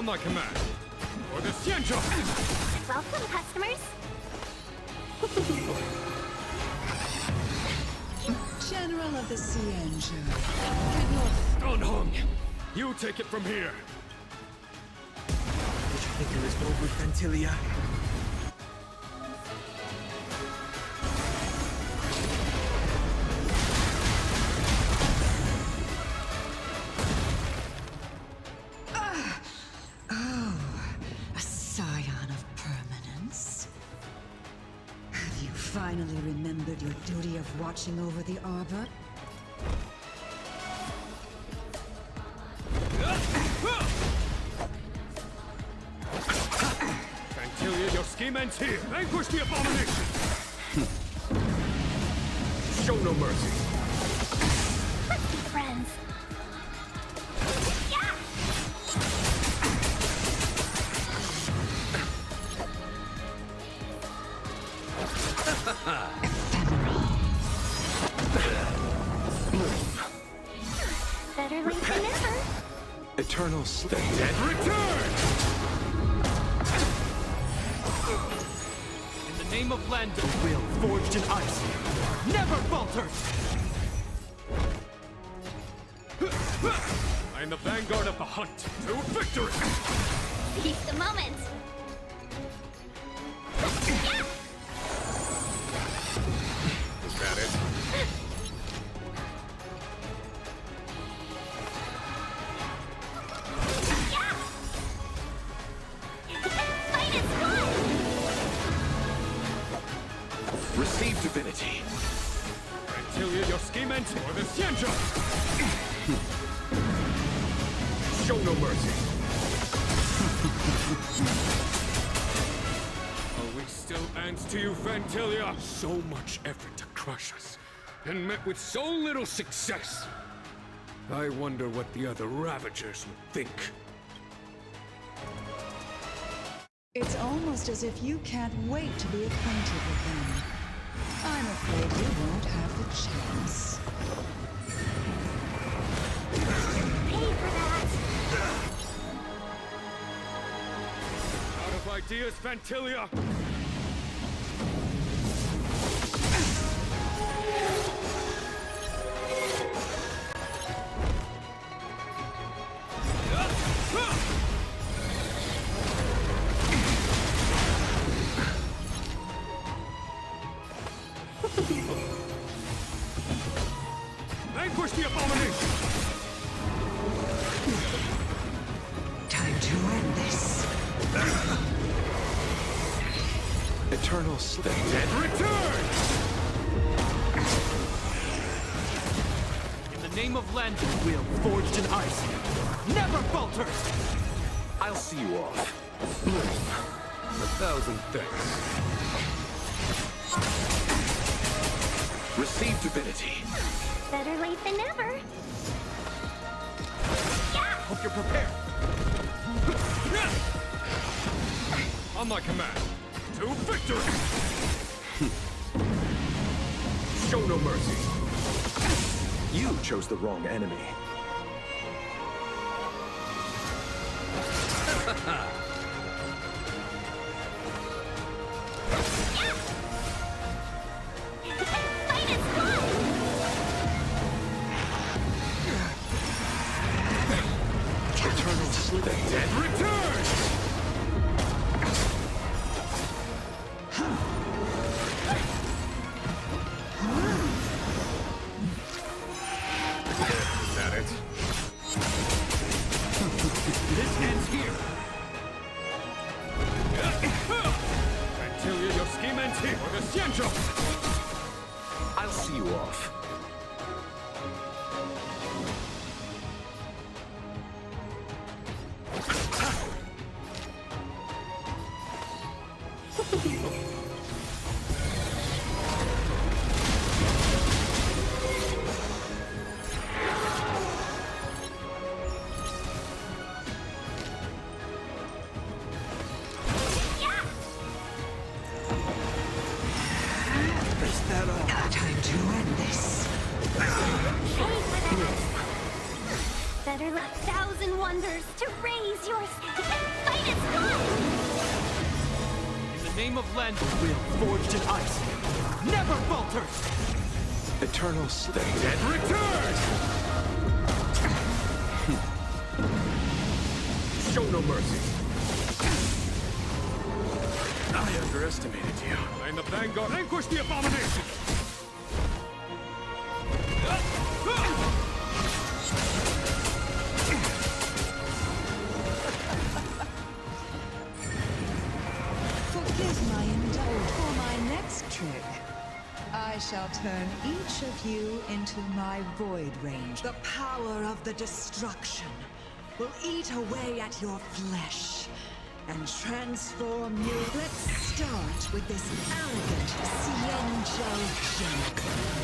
my command. For the Xianzhou! Welcome, customers. General of the Xianzhou. Gonhong, you take it from here. Did you think it was over, Fentilia? A scion of permanence. Have you finally remembered your duty of watching over the Arbor? Fantilia, your scheme ends here. Vanquish the abomination! Show no mercy. Let's be friends. Better late than never. Eternal The dead return! In the name of land of will forged in ice, never falters! I am the vanguard of the hunt to victory! Seize the moment. Is that it? Fight is fun! Receive divinity. Fantilia, your scheme ends for the Xianzhou! Show no mercy. Are we still ants to you, Fantilia? So much effort to crush us, and met with so little success. I wonder what the other Ravagers would think. It's almost as if you can't wait to be acquainted with them. I'm afraid you won't have the chance. Pay for that. Out of ideas, Fantilia! Vanquish the abomination! Time to end this. Eternal state. Dead return! In the name of land of will forged in ice, never falters! I'll see you off. 1,000 thanks. Receive divinity. Better late than never. Hope you're prepared. On my command, to victory! Show no mercy. You chose the wrong enemy. Fight is fun! Eternal slip. The dead return! Is that it? This ends here. Fantilia, your scheme ends here for the Xianzhou! I'll see you off. Is that all? Time to end this. Better let 1,000 wonders to raise your and fight as one! In the name of Len, will forged in ice never falters! Eternal state. And return! Show no mercy. I underestimated you. And the Vanguard vanquish the abomination! Forgive my indulgence for my next trick. I shall turn each of you into my Void Range. The power of the destruction will eat away at your flesh and transform you. Let's start with this arrogant Cienjo General.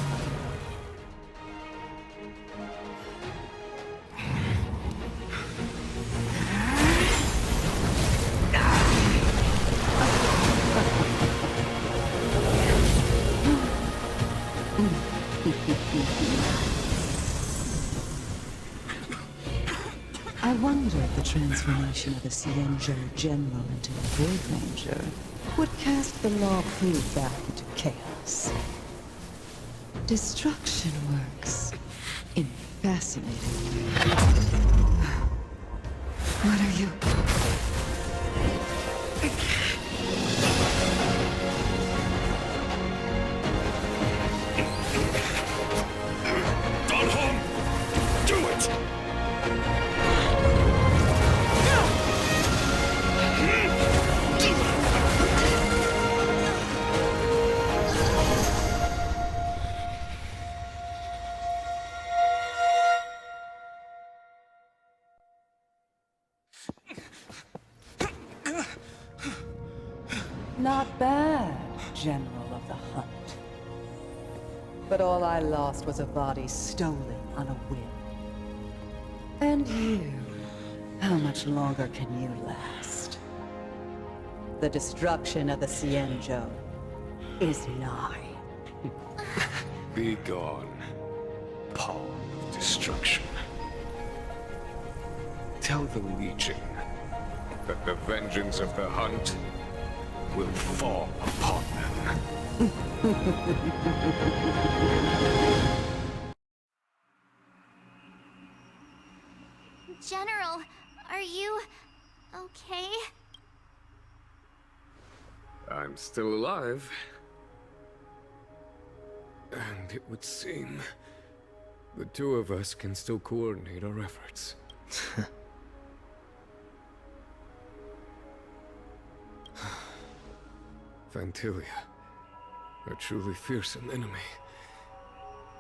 I wonder if the transformation of a Cienjo General into a Void Ranger would cast the Law Fu back into chaos. Destruction works in fascinating ways. What are you? Do it! Not bad, General of the Hunt. But all I lost was a body stolen on a whim. And you, how much longer can you last? The destruction of the Cienjo is nigh. Be gone, pawn of destruction. Tell the Legion that the vengeance of the Hunt will fall upon them. General, are you okay? I'm still alive. And it would seem the two of us can still coordinate our efforts. Phantilia, a truly fearsome enemy.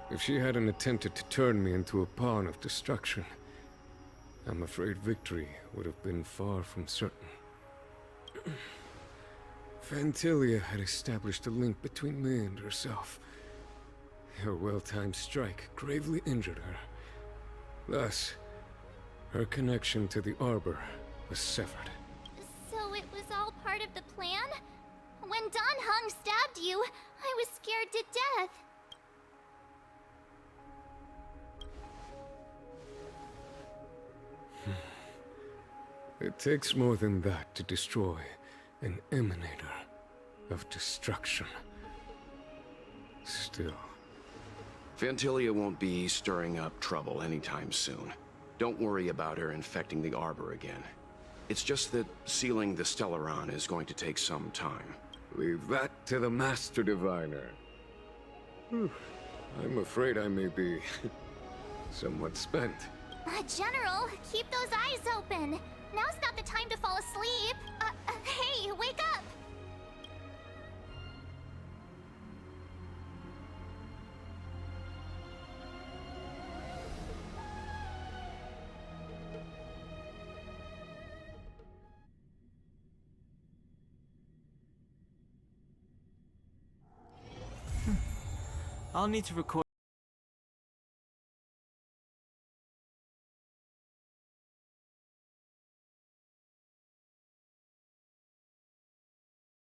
If she hadn't attempted to turn me into a pawn of destruction, I'm afraid victory would have been far from certain. Phantilia had established a link between me and herself. Her well-timed strike gravely injured her. Thus, her connection to the Arbor was severed. So it was all part of the plan? When Don Hung stabbed you, I was scared to death. It takes more than that to destroy an emanator of destruction. Still. Phantilia won't be stirring up trouble anytime soon. Don't worry about her infecting the Arbor again. It's just that sealing the Stellaron is going to take some time. Leave that to the Master Diviner. I'm afraid I may be somewhat spent. General, keep those eyes open. Now's not the time to fall asleep. Hey, wake up! I'll need to record